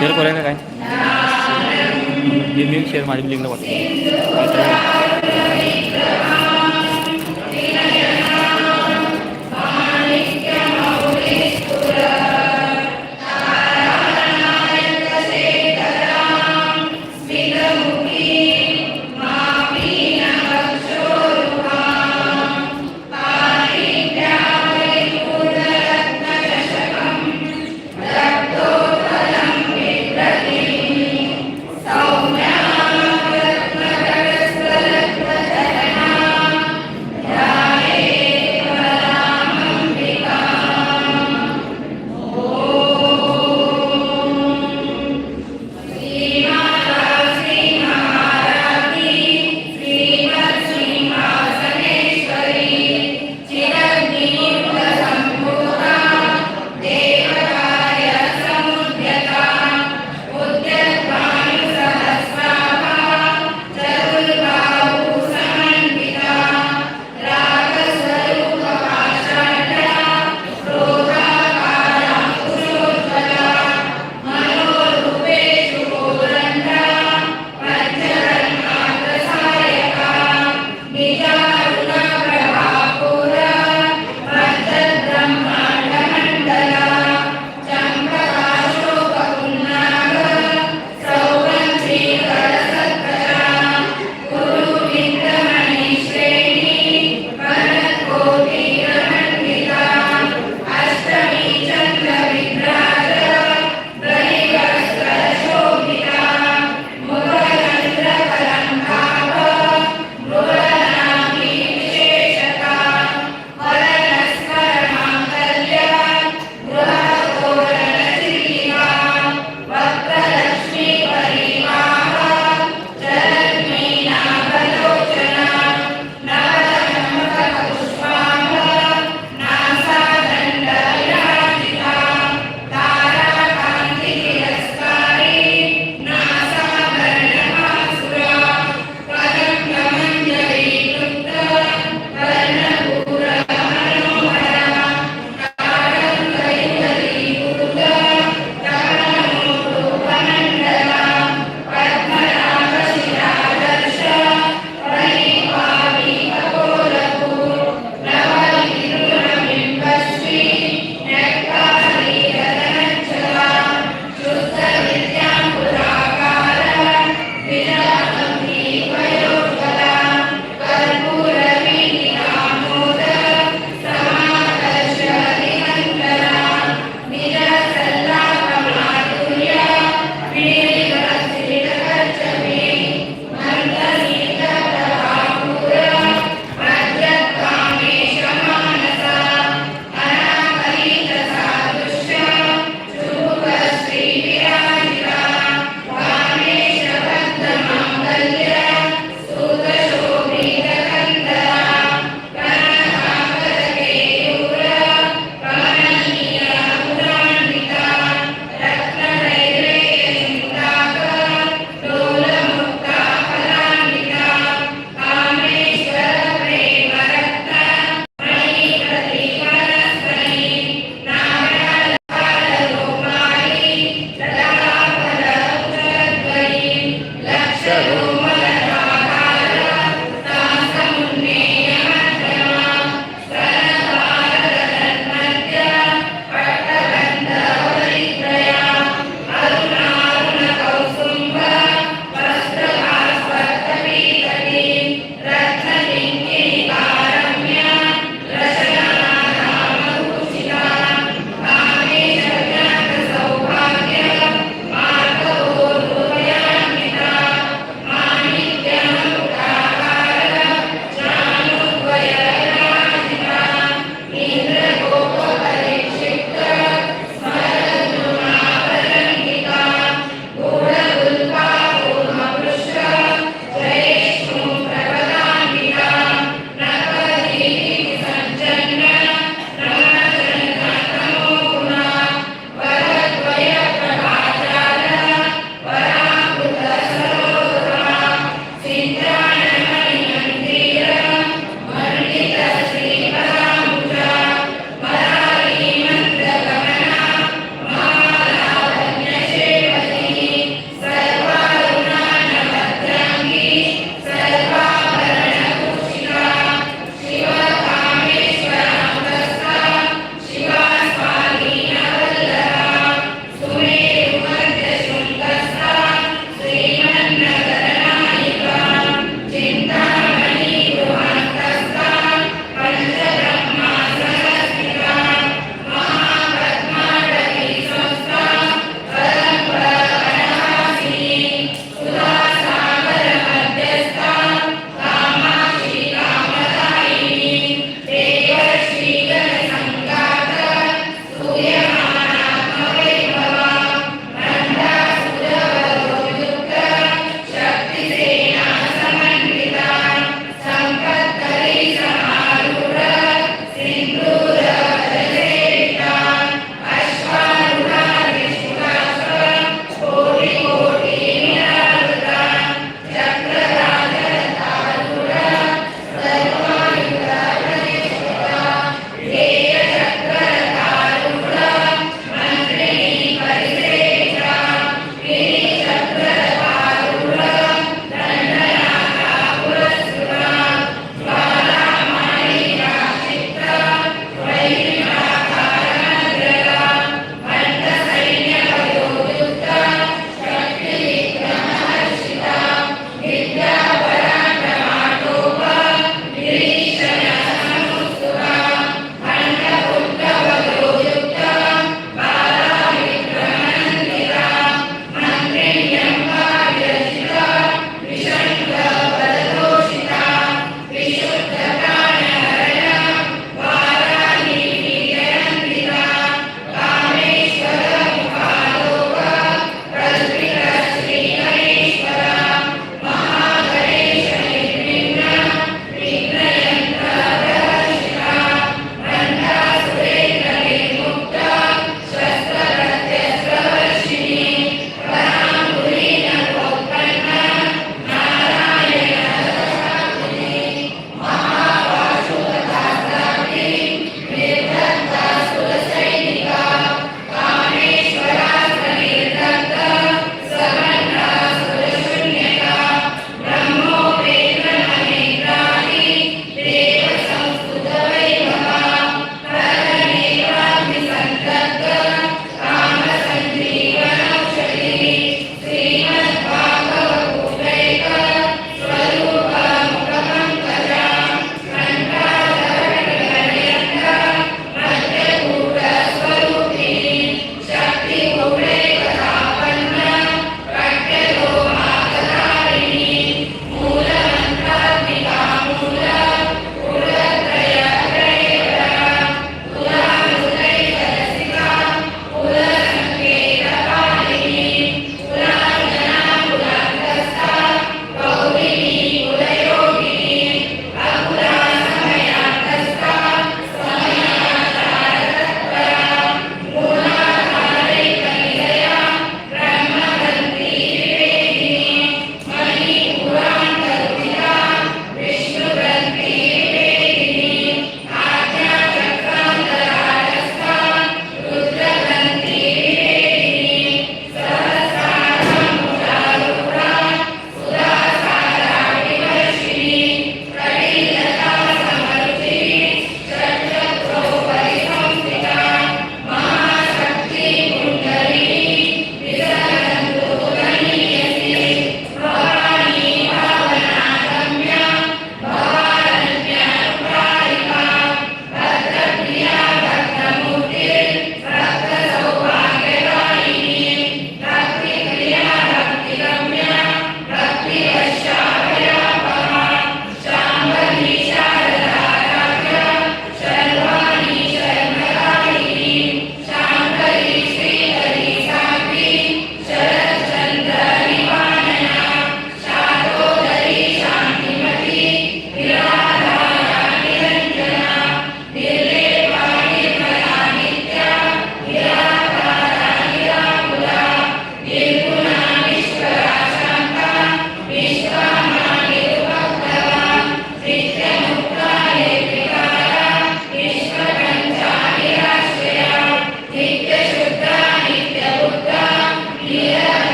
Share करूया का काय हे लिंक शेअर माझी लिंकला वाटतं.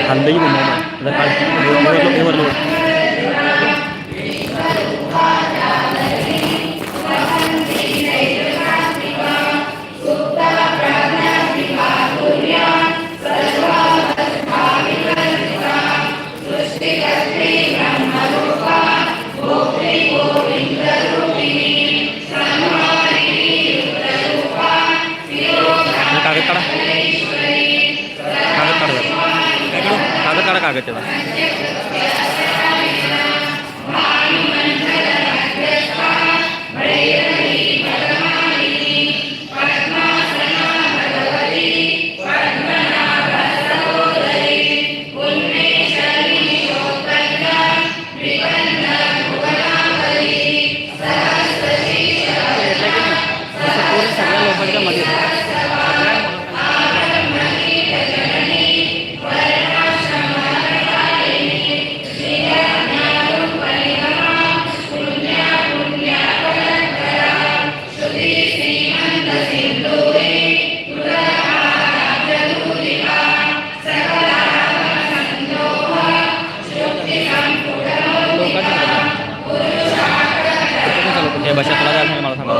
खाल्लंही बनवलं काय वरलो कागद काढा कागद काढा कागद काढा कागद त्याला सगळ्या लोकांच्या मध्ये हे भाषा तुला काय मला सांगा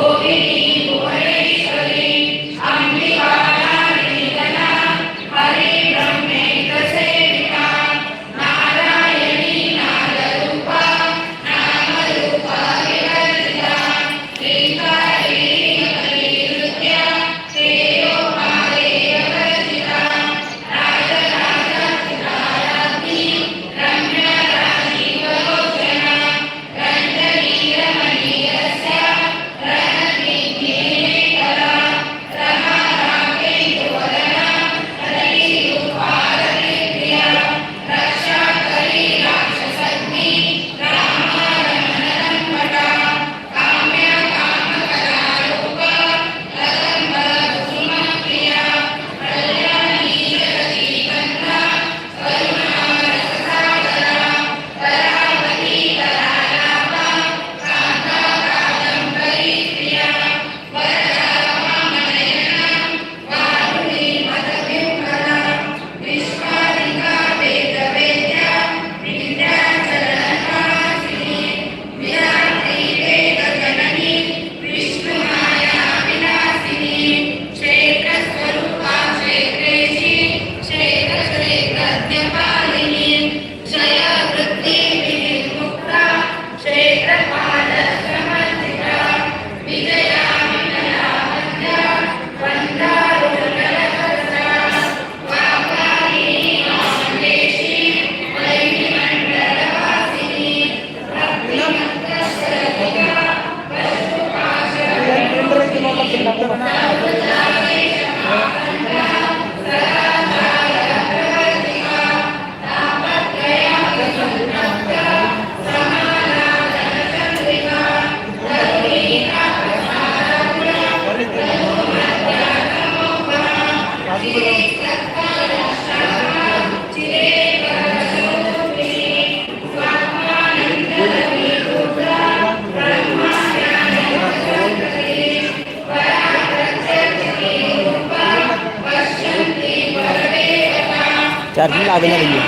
चार्जिंग लागलं नाही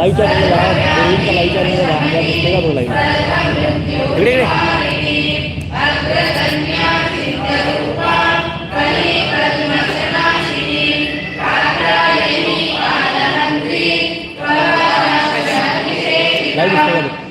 लाईव्ह चॅनल बघा लाईव्ह चॅनल बघा दिसते का तो लाईव्ह इकडे लाईव्ह दिसते का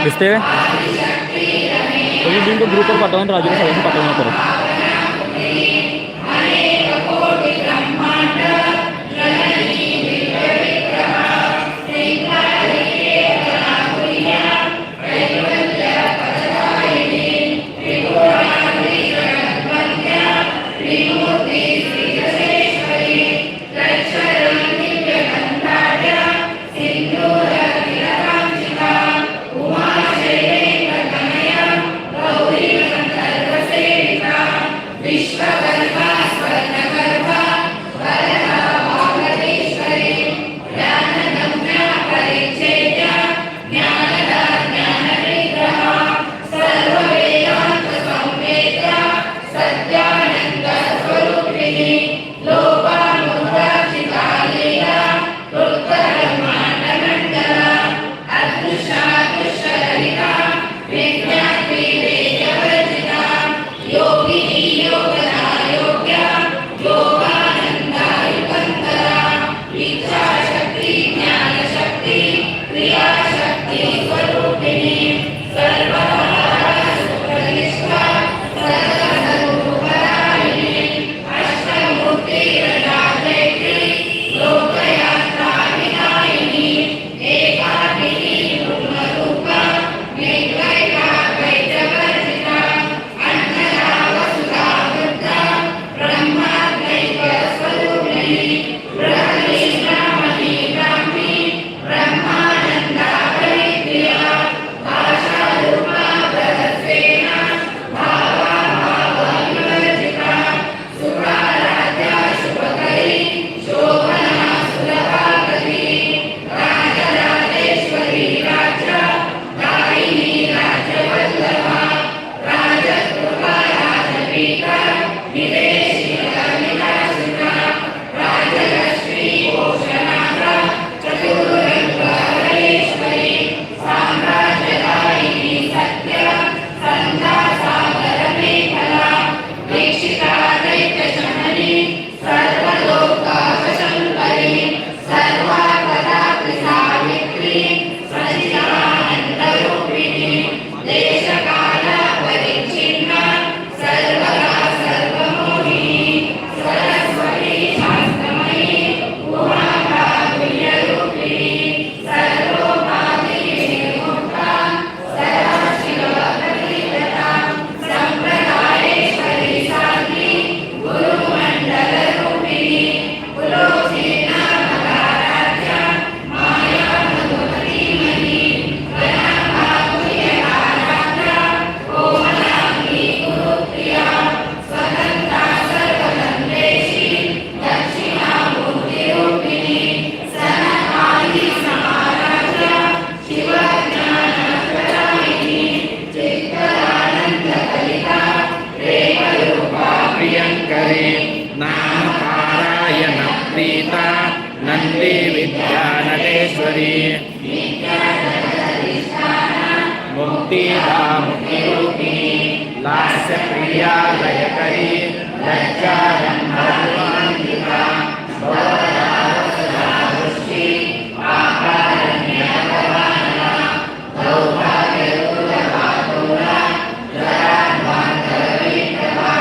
दिसते तुम्ही लिंक ग्रुपवर पाठवा आणि राजूला सगळ्यांनी पाठवणार परत प्रीता नन्दी विद्यानलेश्वरी मुक्तिदा मुक्तिरूपिणी लास्यप्रिया लयकरी लज्जारम्भवान्विता भवदावसदावृष्टि आकारण्यपवाना भौभाग्यरूपदातोला जरान्वान्तरविक्रमा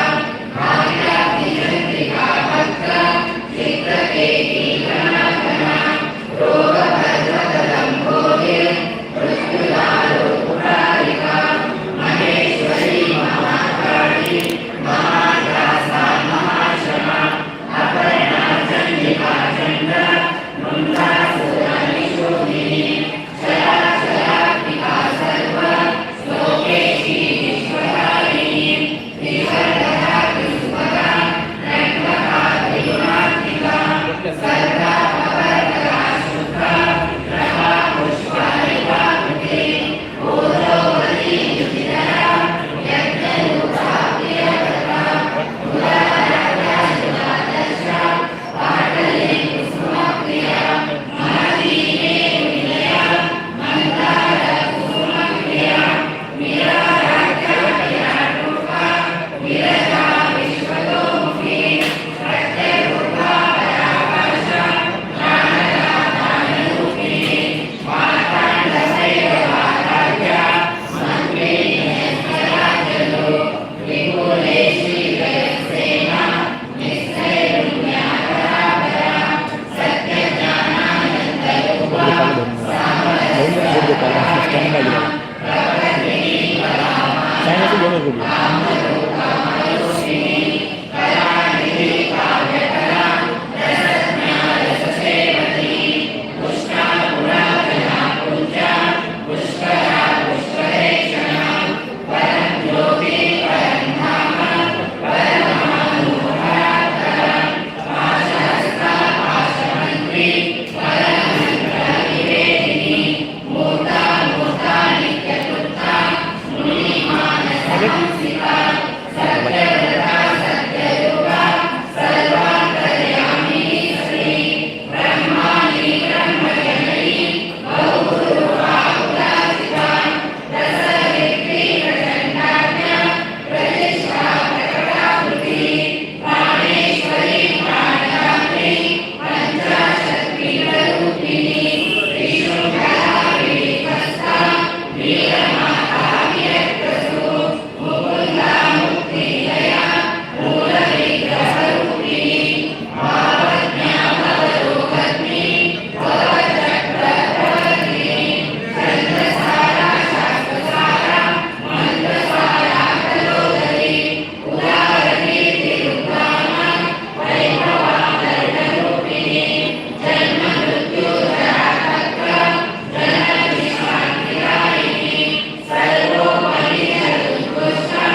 भाग्याभिचन्द्रिका भक्त चित्रकेती गणागणा रोगभद्रकलम्भोगे मृत्युदालोकुरारिका महेश्वरी महाकाली महाव्यासा महाशमा अपर्णा चण्डिका चण्ड मन्दासुरनिशोभिनी जया जयात्मिका सर्व लोकेशी विश्वकारिणी विवर्धनाति सुभगा रङ्गका त्रिगुणात्मिका सर्वा अपरका शुद्धा रमा पुष्पालिकाकृते ओदोवती युतिधरा यज्ञरूपा प्रियव्रता उदारदर्शा पाटले कुसुमप्रिया महदीने विनया मन्दार कुसुमप्रिया मीराराध्यरूपा विरजा विश्वतोमुखी सत्यरूपा पराकाशा ज्ञानदानरूपिणी मार्ताण्डसैववाराध्या मन्त्रिणी स्वराजलो विपुलेशी गयसेना निश्चयरुण्यापरापरा सत्यज्ञानानन्दरूपा कामरूपामयोषिणी कलानिधि काव्यकला रसज्ञारससेवती पुष्टा पुरातना पूजा पुष्करा पुष्करेक्षणा परं ज्योति परं धाम परमानुभवात्तरा पाशहस्ता पाशमन्त्री परमविग्रहनिवेदिनी मूर्ता मूर्ता नित्यकृता मुनिमानसहंसिका सत्यव्रता सत्यरूपा सर्वान्तर्यामिनी श्री ब्रह्माणि ब्रह्मजननी बहुरूपा उदासिता रसविक्री प्रचण्डाज्ञा प्रतिष्ठा प्रकटाकृति प्राणेश्वरी प्राणदात्री पञ्चाशक्तिरूपिणी विष्णुकला विहस्ता वीरमाता विरक्तसु मुकुन्दा मुक्तिलया मूलविग्रहरूपिणी भावज्ञा भवरोगग्नि भवचक्रवर्तिनी छन्दसारा शास्त्रसारा मन्त्रसारा कलोदरी उदारकीर्तिरुद्धामा वैभवा वर्णरूपिणी जन्ममृत्युजरातक्र जननी शान्तिदायिनी सर्वोपनिषदुत्कृष्टा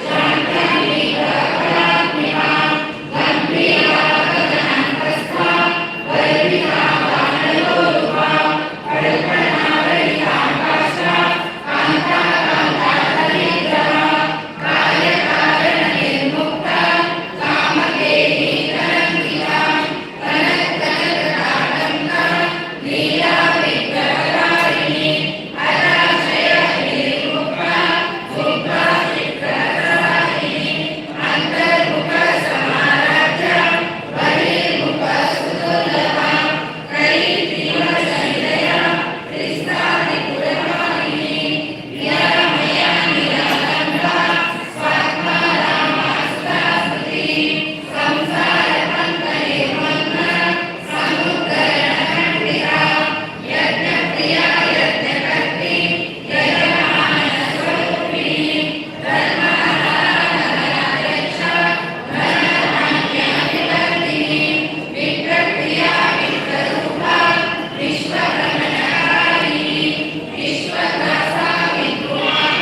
शान्तिनिग्रहकलात्मिका गम्भीरा गगनान्तस्था वर्धिता वानरोरूपा कल्पनारहिताकाशा कान्ता कान्ताधरिद्रहा कार्यकारणनिर्मुक्ता कामकेली कलङ्किता कनककनकताटङ्का लीला विग्रहकारिणी अराशयनिर्मुक्ता शुभ्रा चित्ररसायिनी अन्तर्मुखसमाराध्या बहिर्मुखसुदुर्लभा कैर्तीव्रशैलया त्रिस्तादिपुरवाहिनी निरामया निरालम्बा स्वात्मारामासुतास्मृति संसारपङ्कनिर्मग्ना समुद्धरणखण्डिता यज्ञप्रिया यज्ञकर्त्री यजमानस्वरूपिणी धर्माराधनाध्यक्षा धनधान्याधिवर्तिनी विप्रक्रिया विप्ररूपा विश्वभ्रमणकारिणी विश्वदासा विद्रुमाः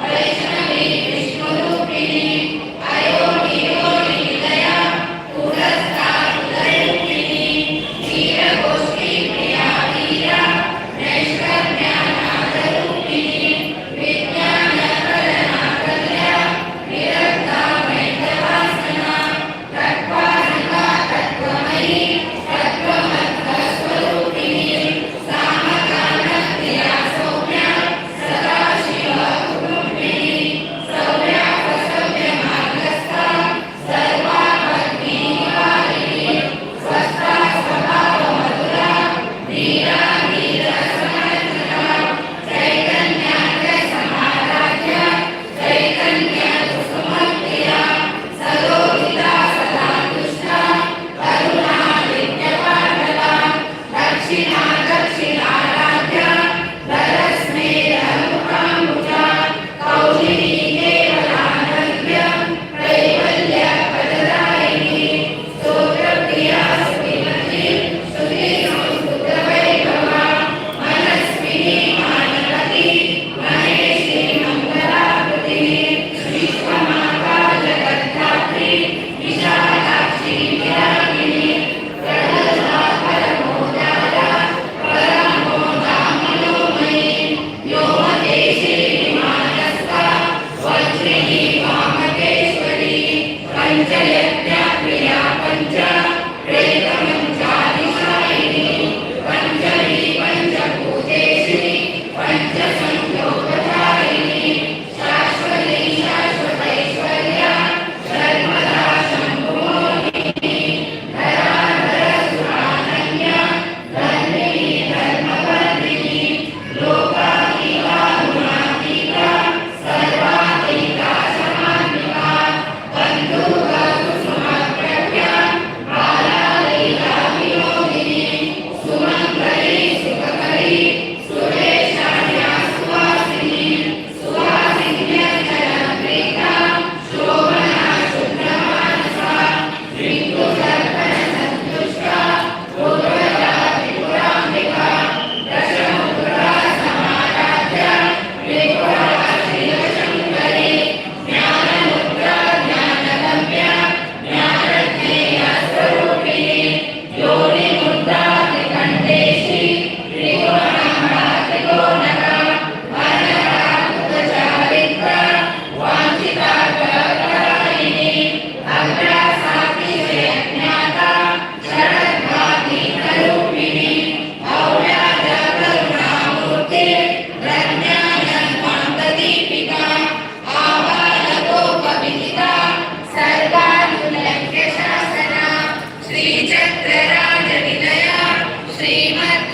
वैष्णवी विष्णुरूपिणी अयोनियोनिलया पुरस्ता पुररूपिणी क्षीरगोष्ठीप्रिया वीरा नैष्कर्म्यानाथरूपिणी विज्ञानकलनाकल्या विरक्ता वैद्यवासना तत्त्वारिका तत्त्वमयी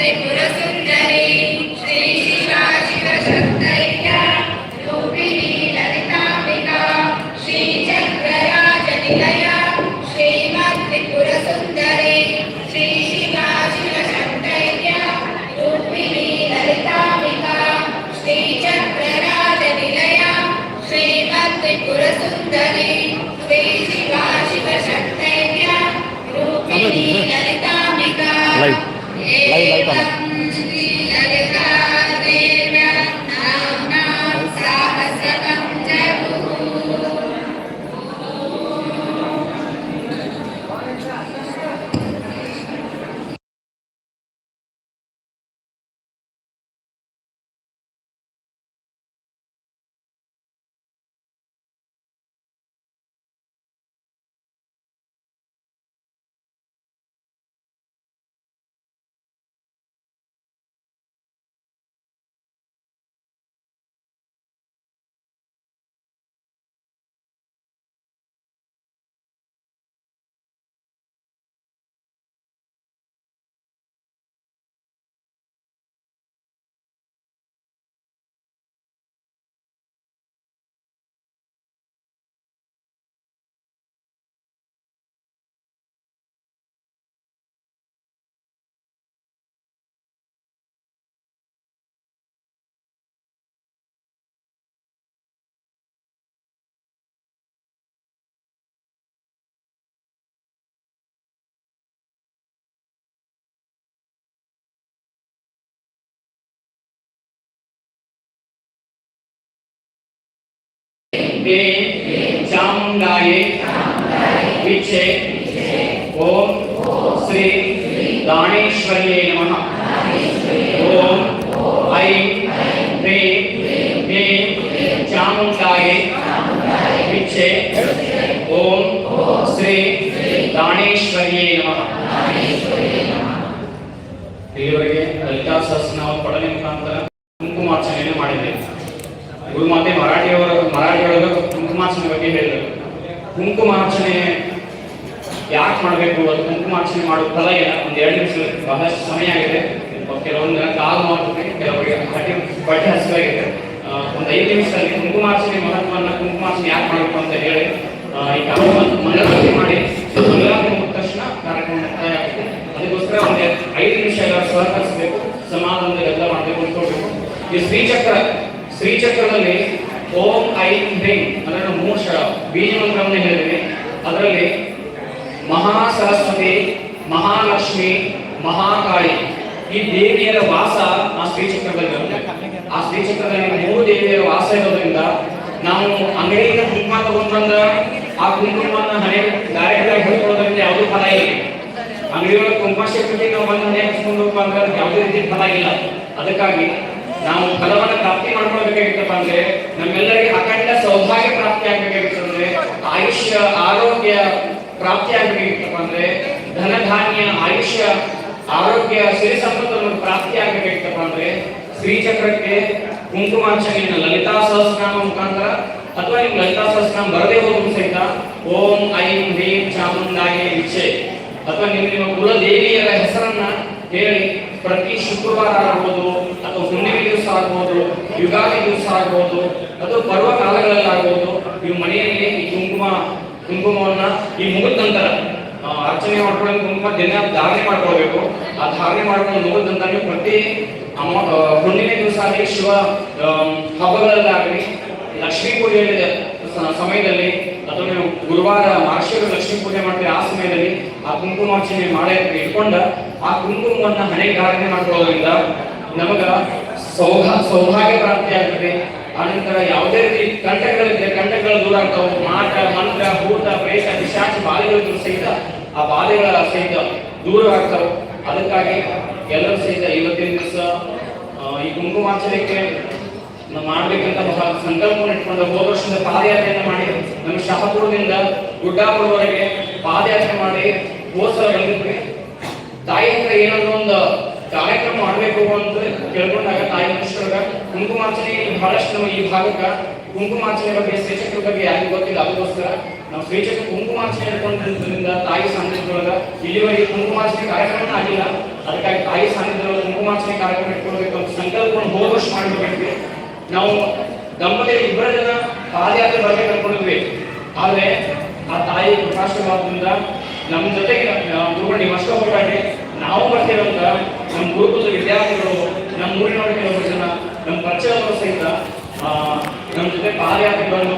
त्रिपुरसुन्दरी श्रीशिवाशिवशक्तैक्या रूपिणी ललिताम्बिका श्रीचक्रराजनिलया श्रीमत्त्रिपुरसुन्दरी श्रीशिवाशिवशक्तैक्या रूपिणी ललिताम्बिका श्रीचक्रराजनिलया श्रीमत्त्रिपुरसुन्दरी श्रीशिवाशिवशक्तैक्या रूपिणी ललिताम्बिका लाईव्ह आला चामुंडाये विचे ओम श्री दानेश्वर्ये नमः। ओम ऐं ह्रीं क्लीं चामुंडाये विचे ओम श्री दानेश्वर्ये नमः। ಇಲ್ಲಿವರೆಗೆ ಲಲಿತಾ ಸಹಸ್ರನಾಮ ಪಠನೆ ಮುಖಾಂತರ ಕುಂಕುಮಾರ್ಚನೆಯನ್ನು ಮಾಡಿದ್ದೇವೆ. ಗುರುಮಾತೆ ಮರಾಠಿಯೊಳಗೆ ಕುಂಕುಮಾರ್ಚನೆ ಬಗ್ಗೆ ಹೇಳಿದರು. ಕುಂಕುಮಾರ್ಚನೆ ಯಾಕೆ ಮಾಡಬೇಕು, ಅದು ಕುಂಕುಮಾರ್ಚನೆ ಮಾಡೋ ಫಲ ಇಲ್ಲ. ಒಂದು 2 ನಿಮಿಷ ಬಹಳಷ್ಟು ಸಮಯ ಆಗಿದೆ. ಕೆಲವೊಂದು ಕಾಲು ಮಾಡ್ತೀನಿ, ಕೆಲವರಿಗೆ ಬಟ್ಟೆ ಹಸಿವಾಗಿದೆ. ಒಂದು 5 ನಿಮಿಷದಲ್ಲಿ ಕುಂಕುಮಾರ್ಚನೆ ಮಹತ್ವವನ್ನು, ಕುಂಕುಮಾರ್ಚನೆ ಯಾಕೆ ಮಾಡಬೇಕು ಅಂತ ಹೇಳಿ ಈ ಮಂಗಳಾರತಿ ಮಾಡಿ ಮಂಗಳಾರತಿ ಮುಗಿದ ತಕ್ಷಣ ಕಾರ್ಯಕ್ರಮ ಮುಕ್ತಾಯ ಆಗುತ್ತೆ. ಅದಕ್ಕೋಸ್ಕರ ಒಂದು 5 ನಿಮಿಷ ಎಲ್ಲರೂ ಸಹಕರಿಸಬೇಕು, ಸಮಾಧಾನದ ಎಲ್ಲ ಮಾಡಬೇಕು ಅಂದ್ಕೊಳ್ಬೇಕು. ಈ ಶ್ರೀಚಕ್ರದಲ್ಲಿ ಓಂ ಐಂ ಹ್ರೀಂ ಅದರ 3 ಅಕ್ಷರ ಬೀಜ ಮಂತ್ರವನ್ನು ಹೇಳಿದೆ. ಅದರಲ್ಲಿ ಮಹಾ ಸರಸ್ವತಿ, ಮಹಾಲಕ್ಷ್ಮಿ, ಮಹಾಕಾಳಿ ಈ ದೇವಿಯರ ವಾಸ ಆ ಶ್ರೀಚಕ್ರದಲ್ಲಿ ಇರುತ್ತೆ. ಆ ಶ್ರೀಚಕ್ರದಲ್ಲಿ 3 ದೇವಿಯರ ವಾಸ ಇರೋದ್ರಿಂದ ನಾವು ಅಂಗಡಿಯಿಂದ ಕುಂಕುಮ ತಗೊಂಡ್ಬಂದ ಆ ಕುಂಕುಮವನ್ನು ಹಣೆ ಡೈರೆಕ್ಟ್ ಆಗಿ ಹಿಡ್ಕೊಳ್ಳೋದ್ರಿಂದ ಯಾವುದೂ ಫಲ ಇಲ್ಲ. ಅಂಗಡಿಯೊಳಗೆ ಕುಂಕುಮ ಶಕ್ತಿ ನಾವು ಬಂದು ಹಣೆ ಹಚ್ಕೊಂಡು ಅಂದ್ರೆ ಯಾವುದೇ ರೀತಿ ಫಲ ಇಲ್ಲ. ಅದಕ್ಕಾಗಿ ನಾವು ಫಲವನ್ನು ಪ್ರಾಪ್ತಿ ಮಾಡ್ಕೊಳ್ಬೇಕಾಗಿತ್ತಪ್ಪ ಅಂದ್ರೆ, ನಮ್ಮೆಲ್ಲರಿಗೆ ಅಖಂಡ ಸೌಭಾಗ್ಯ ಪ್ರಾಪ್ತಿ ಆಗ್ಬೇಕಾಗಿತ್ತಂದ್ರೆ, ಆಯುಷ್ಯ ಆರೋಗ್ಯ ಪ್ರಾಪ್ತಿ ಆಗ್ಬೇಕಾಗಿತ್ತಪ್ಪ ಅಂದ್ರೆ, ಧನ ಧಾನ್ಯ ಆಯುಷ್ಯ ಆರೋಗ್ಯ ಸಿರಿ ಸಂಪತ್ತನ್ನು ಪ್ರಾಪ್ತಿ ಆಗ್ಬೇಕಾಗಿತ್ತಪ್ಪ ಅಂದ್ರೆ ಶ್ರೀಚಕ್ರಕ್ಕೆ ಕುಂಕುಮಾರ್ಚನೆಯನ್ನು ಲಲಿತಾ ಸಹಸ್ರನಾಮ ಮುಖಾಂತರ ಅಥವಾ ನಿಮ್ಗೆ ಲಲಿತಾ ಸಹಸ್ರನಾಮ ಬರದೇ ಹೋದ್ರು ಸಹಿತ ಓಂ ಐಂ ಹ್ರೀಂ ಚಾಮುಂಡಾಯೇ ವಿಚೆ ಅಥವಾ ನಿಮ್ಮ ಕುಲ ದೇವಿಯರ ಹೆಸರನ್ನ ಹೇಳಿ ಪ್ರತಿ ಶುಕ್ರವಾರ ಆಗ್ಬೋದು ಅಥವಾ ಹುಣ್ಣಿಮೆ ದಿವಸ ಆಗ್ಬೋದು, ಯುಗಾದಿ ದಿವಸ ಆಗ್ಬೋದು ಅಥವಾ ಪರ್ವ ಕಾಲಗಳಲ್ಲಾಗ್ಬೋದು, ನೀವು ಮನೆಯಲ್ಲಿ ಈ ಕುಂಕುಮವನ್ನ ಈ ಮುಗಿದ ನಂತರ ಅರ್ಚನೆ ಮಾಡ್ಕೊಳ್ಳೋ ಕುಂಕುಮ ದಿನ ಧಾರಣೆ ಮಾಡ್ಕೊಳ್ಬೇಕು. ಆ ಧಾರಣೆ ಮಾಡ್ಕೊಂಡು ಮುಗಿದ ನಂತರ ನೀವು ಪ್ರತಿ ಹುಣ್ಣಿಮೆ ದಿವಸ ಆಗಲಿ, ಶಿವ ಹಬ್ಬಗಳಲ್ಲಾಗಲಿ, ಲಕ್ಷ್ಮೀ ಪೂಜೆ ಸಮಯದಲ್ಲಿ ಅಥವಾ ನೀವು ಗುರುವಾರ ಮಾರ್ಷಿಕ ಲಕ್ಷ್ಮೀ ಪೂಜೆ ಮಾಡ್ತೀವಿ ಆ ಸಮಯದಲ್ಲಿ ಆ ಕುಂಕುಮಾರ್ಚನೆ ಮಾಡೇ ಇಟ್ಕೊಂಡ ಆ ಕುಂಕುಮವನ್ನ ಹಣೆಗೆ ಧಾರಣೆ ಮಾಡ್ಕೊಳ್ಳೋದ್ರಿಂದ ನಮಗ ಸೌಭಾಗ್ಯ ಪ್ರಾಪ್ತಿ ಆಗ್ತದೆ. ಆನಂತರ ಯಾವುದೇ ರೀತಿ ಕಂಟಕಗಳಿದ್ರೆ ಕಂಟಕಗಳು ದೂರ ಆಗ್ತಾವೆ. ಮಾಟ ಮಂತ್ರ ಭೂತ ಪ್ರೇತ ಪಿಶಾಚ ಬಾಧೆಗಳಿದ್ರು ಸಹಿತ ಆ ಬಾಧೆಗಳ ಸಹಿತ ದೂರ ಆಗ್ತಾವೆ. ಅದಕ್ಕಾಗಿ ಎಲ್ಲರೂ ಸಹಿತ ಇವತ್ತಿನ ದಿವಸ ಈ ಕುಂಕುಮಾರ್ಚನೆಗೆ ನಾವು ಮಾಡ್ಬೇಕಂತ ಬಹಳ ಸಂಕಲ್ಪವನ್ನು ಇಟ್ಕೊಂಡು ಹೋದ ವರ್ಷದ ಪಾದಯಾತ್ರೆಯನ್ನು ಮಾಡಿ ನಮ್ಮ ಶಹಾಪುರದಿಂದ ಗುಡ್ಡಾಪುರವರೆಗೆ ಪಾದಯಾತ್ರೆ ಮಾಡಿ ಹೋದ್ಸಲ ಬಂದಿದ್ವಿ. ತಾಯಿ ಹತ್ರ ಏನಾದ್ರು ಒಂದು ಕಾರ್ಯಕ್ರಮ ಮಾಡಬೇಕು ಅಂತ ಕೇಳ್ಕೊಂಡಾಗ ತಾಯಿ ಮನುಷ್ಯರಾಗ ಕುಂಕುಮಾರ್ಚನೆ ಬಹಳಷ್ಟು ನಮ್ಮ ಈ ಭಾಗಕ್ಕೆ ಕುಂಕುಮಾರ್ಚನೆ ಬಗ್ಗೆ ಶ್ರೀಚಕ್ರ ಬಗ್ಗೆ ಯಾರಿಗೂ ಗೊತ್ತಿಲ್ಲ, ಅದಕ್ಕೋಸ್ಕರ ನಾವು ಶ್ರೀಚಕ್ರ ಕುಂಕುಮಾರ್ಚನೆ ಇಟ್ಕೊಂಡಿರೋದ್ರಿಂದ ತಾಯಿ ಸಾನ್ನಿಧ್ಯದೊಳಗ ಇಲ್ಲಿವರೆಗೆ ಕುಂಕುಮಾರ್ಚನೆ ಕಾರ್ಯಕ್ರಮ ಆಗಿಲ್ಲ. ಅದಕ್ಕಾಗಿ ತಾಯಿ ಸಾನ್ನಿಧ್ಯದೊಳಗೆ ಕುಂಕುಮಾರ್ಚನೆ ಕಾರ್ಯಕ್ರಮ ಇಟ್ಕೊಳ್ಬೇಕು ಅಂತ ಸಂಕಲ್ಪವನ್ನು ಹೋದ ವರ್ಷ ಮಾಡಿರ್ಬೇಕು. ನಾವು ದಂಪತಿ ಇಬ್ಬರ ಜನ ಪಾದಯಾತ್ರೆ ಬರಬೇಕು ಅನ್ಕೊಂಡಿದ್ವಿ. ಆದ್ರೆ ಆ ತಾಯಿ ಕೃಪಾಶೀರ್ವಾದದಿಂದ ನಮ್ಮ ಜೊತೆಗೆ ಗುರುಗಳು ನೀವು ಅಷ್ಟೇ ಹೋಗ್ಬೇಡಿ, ನಾವು ಬರ್ತೀವಿ ಅಂತ ನಮ್ಮ ಗುರುಕುಲದ ವಿದ್ಯಾರ್ಥಿಗಳು, ನಮ್ಮ ಊರಿನವರು ಕೆಲವರು ಜನ, ನಮ್ಮ ಪರಿಚಯದವರು ಸಹಿತ ನಮ್ಮ ಜೊತೆ ಪಾದಯಾತ್ರೆ ಬಂದು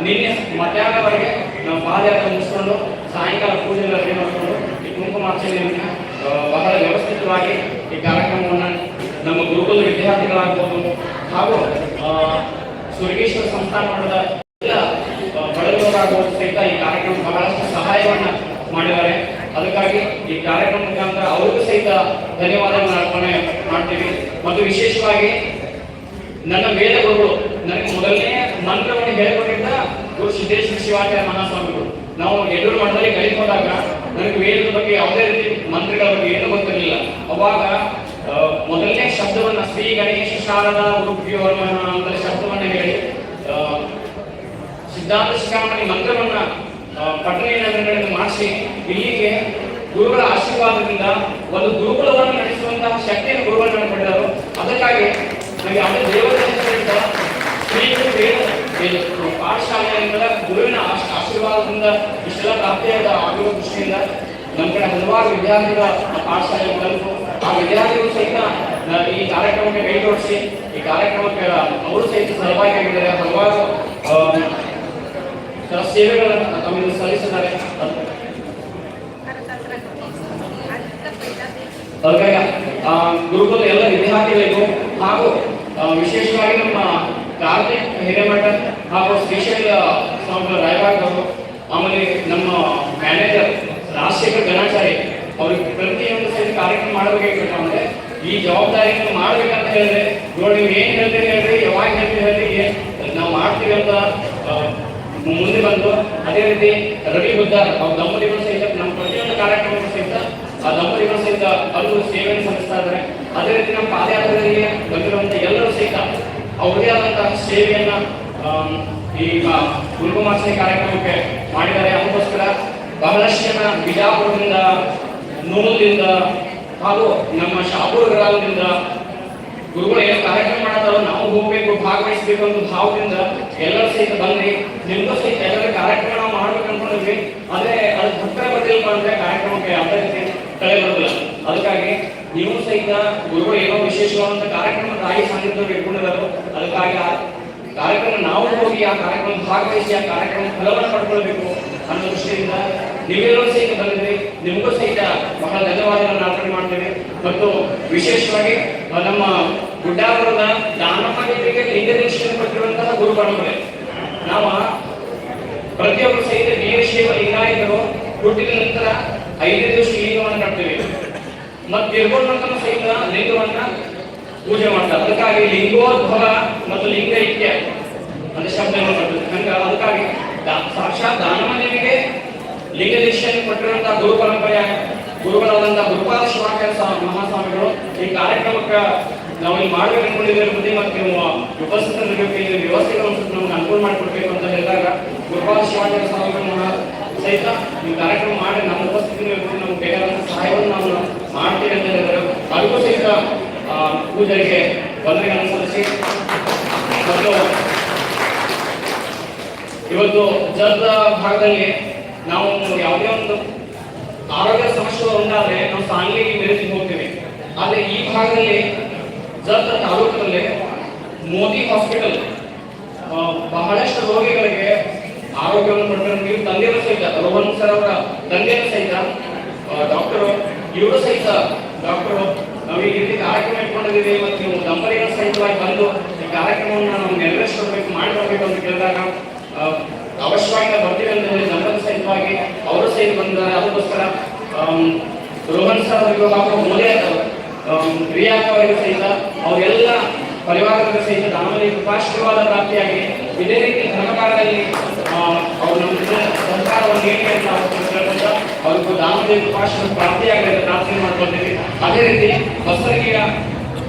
ನಿನ್ನೆ ಮಧ್ಯಾಹ್ನವರೆಗೆ ನಾವು ಪಾದಯಾತ್ರೆ ಮುಗಿಸ್ಕೊಂಡು ಸಾಯಂಕಾಲ ಪೂಜೆ ರೆಡಿ ಮಾಡಿಕೊಂಡು ಈ ಕುಂಕುಮಾರ್ಚನೆಯನ್ನು ಬಹಳ ವ್ಯವಸ್ಥಿತವಾಗಿ ಈ ಕಾರ್ಯಕ್ರಮವನ್ನು ನಮ್ಮ ಗುರುಕುಲದ ವಿದ್ಯಾರ್ಥಿಗಳಾಗ್ಬೋದು ಹಾಗೂ ಸುರಗೇಶ್ವರ ಸಂಸ್ಥಾನ ಮಠದ ಎಲ್ಲ ಬಡವರಾಗುವ ಸಹಿತ ಈ ಕಾರ್ಯಕ್ರಮ ಬಹಳಷ್ಟು ಸಹಾಯವನ್ನ ಮಾಡಿದ್ದಾರೆ. ಅದಕ್ಕಾಗಿ ಈ ಕಾರ್ಯಕ್ರಮ ಮುಖಾಂತರ ಅವ್ರಿಗೂ ಸಹಿತ ಧನ್ಯವಾದಗಳನ್ನು ಅರ್ಪಣೆ ಮಾಡ್ತೀವಿ. ಮತ್ತು ವಿಶೇಷವಾಗಿ ನನ್ನ ವೇದ ಗುರುಗಳು ನನಗೆ ಮೊದಲನೇ ಮಂತ್ರವನ್ನು ಹೇಳಿಕೊಟ್ಟಿದ್ದ ಗುರು ಸಿದ್ದೇಶ್ವರ ಶಿವಾಚಾರ್ಯ ಮಹಾಸ್ವಾಮಿಗಳು. ನಾವು ಎದುರು ಮಠದಲ್ಲಿ ಕಲಿತೋದಾಗ ನನಗೆ ವೇದದ ಬಗ್ಗೆ ಯಾವುದೇ ರೀತಿ ಮಂತ್ರಗಳ ಬಗ್ಗೆ ಏನೂ ಗೊತ್ತಿರಲಿಲ್ಲ. ಅವಾಗ ಮೊದಲನೇ ಶಬ್ದವನ್ನ ಶ್ರೀ ಗಣೇಶ ಶಾರದಾ ಗುರುಭ್ಯೋ ನಮಃ ಅಂತ ಶಬ್ದವನ್ನ ಹೇಳಿ ಸಿದ್ಧಾಂತ ಶಿಖಾಮಣಿ ಮಂತ್ರವನ್ನ ಪಠಣೆಯನ್ನು ಮಾಡಿಸಿ ಇಲ್ಲಿಗೆ ಗುರುಗಳ ಆಶೀರ್ವಾದದಿಂದ ಒಂದು ಗುರುಕುಲವನ್ನು ನಡೆಸುವಂತಹ ಶಕ್ತಿಯನ್ನು ಗುರುಗಳು ನನಗೆ ಪಡೆದರು. ಅದಕ್ಕಾಗಿ ನಾವು ಯಾವುದೇ ದೇವರ ಪಾಠಶಾಲೆಯಿಂದ ಗುರುವಿನ ಆಶೀರ್ವಾದದಿಂದ ಇಷ್ಟೆಲ್ಲ ಪ್ರಾಪ್ತಿಯಾದ ಆಗಿರುವ ದೃಷ್ಟಿಯಿಂದ ನಮ್ಮ ಕಡೆ ಹಲವಾರು ವಿದ್ಯಾರ್ಥಿಗಳ ಪಾಠಶಾಲೆ ಕಲಿತು ಆ ವಿದ್ಯಾರ್ಥಿಗಳು ಸಹಿತ ಈ ಕಾರ್ಯಕ್ರಮಕ್ಕೆ ಕೈ ಜೋಡಿಸಿ ಈ ಕಾರ್ಯಕ್ರಮಕ್ಕೆ ಅವರು ಸಹಿತ ಸಹಭಾಗಿಯಾಗಿದ್ದಾರೆ. ಹಲವಾರು ಸೇವೆಗಳನ್ನು ತಮಗೆ ಸಲ್ಲಿಸಿದ್ದಾರೆ. ಅದಕ್ಕಾಗಿ ಗುರುಕುಲದ ಎಲ್ಲ ವಿದ್ಯಾರ್ಥಿಗಳಿಗೂ ಹಾಗೂ ವಿಶೇಷವಾಗಿ ನಮ್ಮ ಕಾರ್ತಿಕ್ ಹಿರೇಮಠ ಹಾಗೂ ಶ್ರೀಶೈಲ ಸ್ವಾಮಿ ರಾಯಬಾಗ್ ಅವರು, ಆಮೇಲೆ ನಮ್ಮ ಮ್ಯಾನೇಜರ್ ರಾಜಶೇಖರ್ ಗಣಾಚಾರಿ ಅವ್ರಿಗೆ ಪ್ರತಿಯೊಂದು ಸಹಿತ ಕಾರ್ಯಕ್ರಮ ಮಾಡಬೇಕಾಗಿತ್ತು. ಅಂದ್ರೆ ಈ ಜವಾಬ್ದಾರಿಯನ್ನು ಮಾಡ್ಬೇಕಂತ ಹೇಳಿದ್ರೆ ನೋಡಿ ನೀವು ಏನ್ ಹೇಳ್ತೀರಿ ಹೇಳ್ರಿ, ಯಾವಾಗ ಹೇಳ್ತೀರಿ ಹೇಳ್ರಿ, ನಾವು ಮಾಡ್ತೀವಿ ಅಂತ ಮುಂದೆ ಬಂದು ಅದೇ ರೀತಿ ರವಿ ಬುದ್ಧಾರ್ ಅವ್ರ ದಂಪತಿಗಳು ಸಹಿತ ನಮ್ಮ ಪ್ರತಿಯೊಂದು ಕಾರ್ಯಕ್ರಮಕ್ಕೂ ಸಹಿತ ಆ ದಂಪತಿಗಳು ಸಹಿತ ಅವರು ಸೇವೆಯನ್ನು ಸಲ್ಲಿಸ್ತಾ ಇದ್ದಾರೆ. ಅದೇ ರೀತಿ ನಮ್ಮ ಪಾದಯಾತ್ರೆಗಳಿಗೆ ಬಂದಿರುವಂತಹ ಎಲ್ಲರೂ ಸಹಿತ ಅವ್ರದೇ ಆದಂತಹ ಸೇವೆಯನ್ನ ಈ ಕುಂಕುಮಾರ್ಚನೆ ಕಾರ್ಯಕ್ರಮಕ್ಕೆ ಮಾಡಿದ್ದಾರೆ. ಅದಕ್ಕೋಸ್ಕರ ಬಹಳಷ್ಟು ಜನ ಬಿಜಾಪುರದಿಂದ, ನೂಲದಿಂದ ಹಾಗೂ ನಮ್ಮ ಶಾಪುರ ಗ್ರಾಮದಿಂದ ಗುರುಗಳು ಏನು ಕಾರ್ಯಕ್ರಮ ಮಾಡ್ತಾರೋ ನಾವು ಹೋಗ್ಬೇಕು, ಭಾಗವಹಿಸಬೇಕು ಅಂತ ಭಾವದಿಂದ ಎಲ್ಲರೂ ಸಹಿತ ಬಂದ್ರಿ. ನಿಮ್ಗೂ ಸಹಿತ ಎಲ್ಲರ ಕಾರ್ಯಕ್ರಮ ನಾವು ಮಾಡ್ಬೇಕು ಅನ್ಕೊಂಡಿದ್ವಿ. ಆದ್ರೆ ಅದು ಹತ್ತಿರ ಬರ್ತಿಲ್ಪ ಅಂದ್ರೆ ಕಾರ್ಯಕ್ರಮಕ್ಕೆ ಯಾವುದೇ ರೀತಿ ಕಳೆ ಬರೋದಿಲ್ಲ. ಅದಕ್ಕಾಗಿ ನೀವು ಸಹಿತ ಗುರುಗಳು ಏನೋ ವಿಶೇಷವಾದಂತ ಕಾರ್ಯಕ್ರಮ ತಾಯಿ ಸಾನ್ನಿಧ್ಯದಲ್ಲಿ ಇಟ್ಕೊಂಡಿರೋದು. ಅದಕ್ಕಾಗಿ ಆ ಕಾರ್ಯಕ್ರಮ ನಾವು ಹೋಗಿ ಆ ಕಾರ್ಯಕ್ರಮ ಭಾಗವಹಿಸಿ ಆ ಕಾರ್ಯಕ್ರಮ ಫಲವನ್ನು ಪಡ್ಕೊಳ್ಬೇಕು ಅನ್ನೋ ದೃಷ್ಟಿಯಿಂದ ನೀವೆಲ್ಲರೂ ಸಹಿತ ಬಂದಿದ್ರಿ. ನಿಮಗೂ ಸಹಿತ ಬಹಳ ಧನ್ಯವಾದಗಳನ್ನು ಅರ್ಪಣೆ ಮಾಡ್ತೇವೆ. ಮತ್ತು ವಿಶೇಷವಾಗಿ ನಮ್ಮ ಗುಡ್ಡಾಪುರದ ದಾನಮ್ಮ ದೇವಿಗೆ ಲಿಂಗ ದೀಕ್ಷೆಯನ್ನು ಕೊಟ್ಟಿರುವಂತಹ ಗುರು ಪರಂಪರೆ. ನಾವು ಪ್ರತಿಯೊಬ್ಬರು ಸಹಿತ ವೀರಶೈವ ಲಿಂಗಾಯತರು ಹುಟ್ಟಿದ ನಂತರ 5 ದಿವಸ ಲಿಂಗವನ್ನು ಕಟ್ತೇವೆ ಮತ್ತು ತಿರ್ಗೊಂಡ ನಂತರ ಸಹಿತ ಲಿಂಗವನ್ನ ಪೂಜೆ ಮಾಡ್ತಾರೆ. ಅದಕ್ಕಾಗಿ ಲಿಂಗೋದ್ಭವ ಮತ್ತು ಲಿಂಗೈಕ್ಯ ಅಂತ ಶಬ್ದವನ್ನು ಬರ್ತದೆ. ಹಂಗ ಅದಕ್ಕಾಗಿ ಸಾಕ್ಷಾತ್ ದಾನಮ್ಮ ದೇವಿಗೆ ಲಿಂಗ ದೀಕ್ಷೆಯನ್ನು ಕೊಟ್ಟಿರುವಂತಹ ಗುರು ಪರಂಪರೆಯ ಗುರುಗಳಾದಂತಹ ಗುರುಪಾದ ಶಿವಾಚಾರ್ಯ ಮಹಾಸ್ವಾಮಿಗಳು ಈ ಕಾರ್ಯಕ್ರಮಕ್ಕೆ ನಾವು ಇಲ್ಲಿ ಮಾಡ್ಬೇಕು ಅನ್ಕೊಂಡಿದ್ದೇವೆ ಬುದ್ಧಿ ಮತ್ತು ನೀವು ಉಪಸ್ಥಿತರಿರಬೇಕು, ಈ ವ್ಯವಸ್ಥೆಗಳನ್ನು ನಮ್ಗೆ ಅನುಕೂಲ ಮಾಡಿಕೊಡ್ಬೇಕು ಅಂತ ಹೇಳಿದಾಗ ಗುರುಪಾದ ಶಿವಾಚಾರ್ಯ ಸ್ವಾಮಿಗಳು ಸಹಿತ ಈ ಕಾರ್ಯಕ್ರಮ ಮಾಡಿ ನಮ್ಮ ಉಪಸ್ಥಿತಿ ನಮ್ಗೆ ಬೇಕಾದಂತಹ ಸಹಾಯವನ್ನು ನಾವು ಮಾಡ್ತೀವಿ ಅಂತ ಹೇಳಿದ್ದಾರೆ. ಅದಕ್ಕೂ ಸಹಿತ ಪೂಜೆಗೆ ವಂದನೆಗಳನ್ನು ಸಲ್ಲಿಸಿ ಮತ್ತು ಇವತ್ತು ಜರ್ದ ಭಾಗದಲ್ಲಿ ನಾವು ಯಾವುದೇ ಒಂದು ಆರೋಗ್ಯ ಸಮಸ್ಯೆಗಳು ಉಂಟಾದ್ರೆ ನಾವು ಸಾಂಗ್ಲಿ ಮೆರೆಸಿಗೆ ಹೋಗ್ತೀವಿ. ಆದ್ರೆ ಈ ಭಾಗದಲ್ಲಿ ಜರ್ದ ತಾಲೂಕಿನಲ್ಲಿ ಮೋದಿ ಹಾಸ್ಪಿಟಲ್ ಬಹಳಷ್ಟು ರೋಗಿಗಳಿಗೆ ಆರೋಗ್ಯವನ್ನು ಕೊಡ್ತಾರೆ. ನೀವು ತಂದೆಯೂ ಸಹಿತ ರೋಹನ್ ಸರ್ ಅವರ ತಂದೆಯೂ ಸಹಿತ ಡಾಕ್ಟರು, ಇವರು ಸಹಿತ ಡಾಕ್ಟರು ನಾವು ಈ ರೀತಿ ಕಾರ್ಯಕ್ರಮ ಇಟ್ಕೊಂಡಿದ್ದೀವಿ ಮತ್ತು ನೀವು ದಂಪತಿಗಳ ಸಹಿತವಾಗಿ ಬಂದು ಈ ಕಾರ್ಯಕ್ರಮವನ್ನು ನಾವು ನೆರವೇರಿಸಬೇಕು ಮಾಡಿಕೊಡ್ಬೇಕು ಅಂತ ಕೇಳಿದಾಗ ಅವಶ್ಯವಾಗಿ ನಾವು ಬರ್ತೀವಿ ಅಂತ ಹೇಳಿ ದಂಪತಿ ಸಹಿತವಾಗಿ ಅವರು ಸಹಿತ ಬಂದಿದ್ದಾರೆ. ಅದಕ್ಕೋಸ್ಕರ ರೋಹನ್ ಸರ್ ಅವರಿಗೂ ಹಾಗೂ ಮೋದಿ ಪ್ರಿಯಾ ಅವರಿಗೂ ಸಹಿತ ಅವರೆಲ್ಲ ಪರಿವಾರದ ಸಹಿತ ದಾನದಲ್ಲಿ ಕೃಪಾಶೀರ್ವಾದ ಪ್ರಾಪ್ತಿಯಾಗಿ ಇದೇ ರೀತಿ ಧರ್ಮಕಾರದಲ್ಲಿ ಅವರು ನಮ್ಮ ಸಹಕಾರವನ್ನು ನೀಡಿ ಅಂತ ಅವ್ರಿಗೂ ದಾನದಲ್ಲಿ ಕೃಪಾಶೀರ್ವಾದ ಪ್ರಾಪ್ತಿಯಾಗಲಿ ಅಂತ ಪ್ರಾರ್ಥನೆ ಮಾಡ್ಕೊಳ್ತೀವಿ. ಅದೇ ರೀತಿ ಬಸವಗಿಯ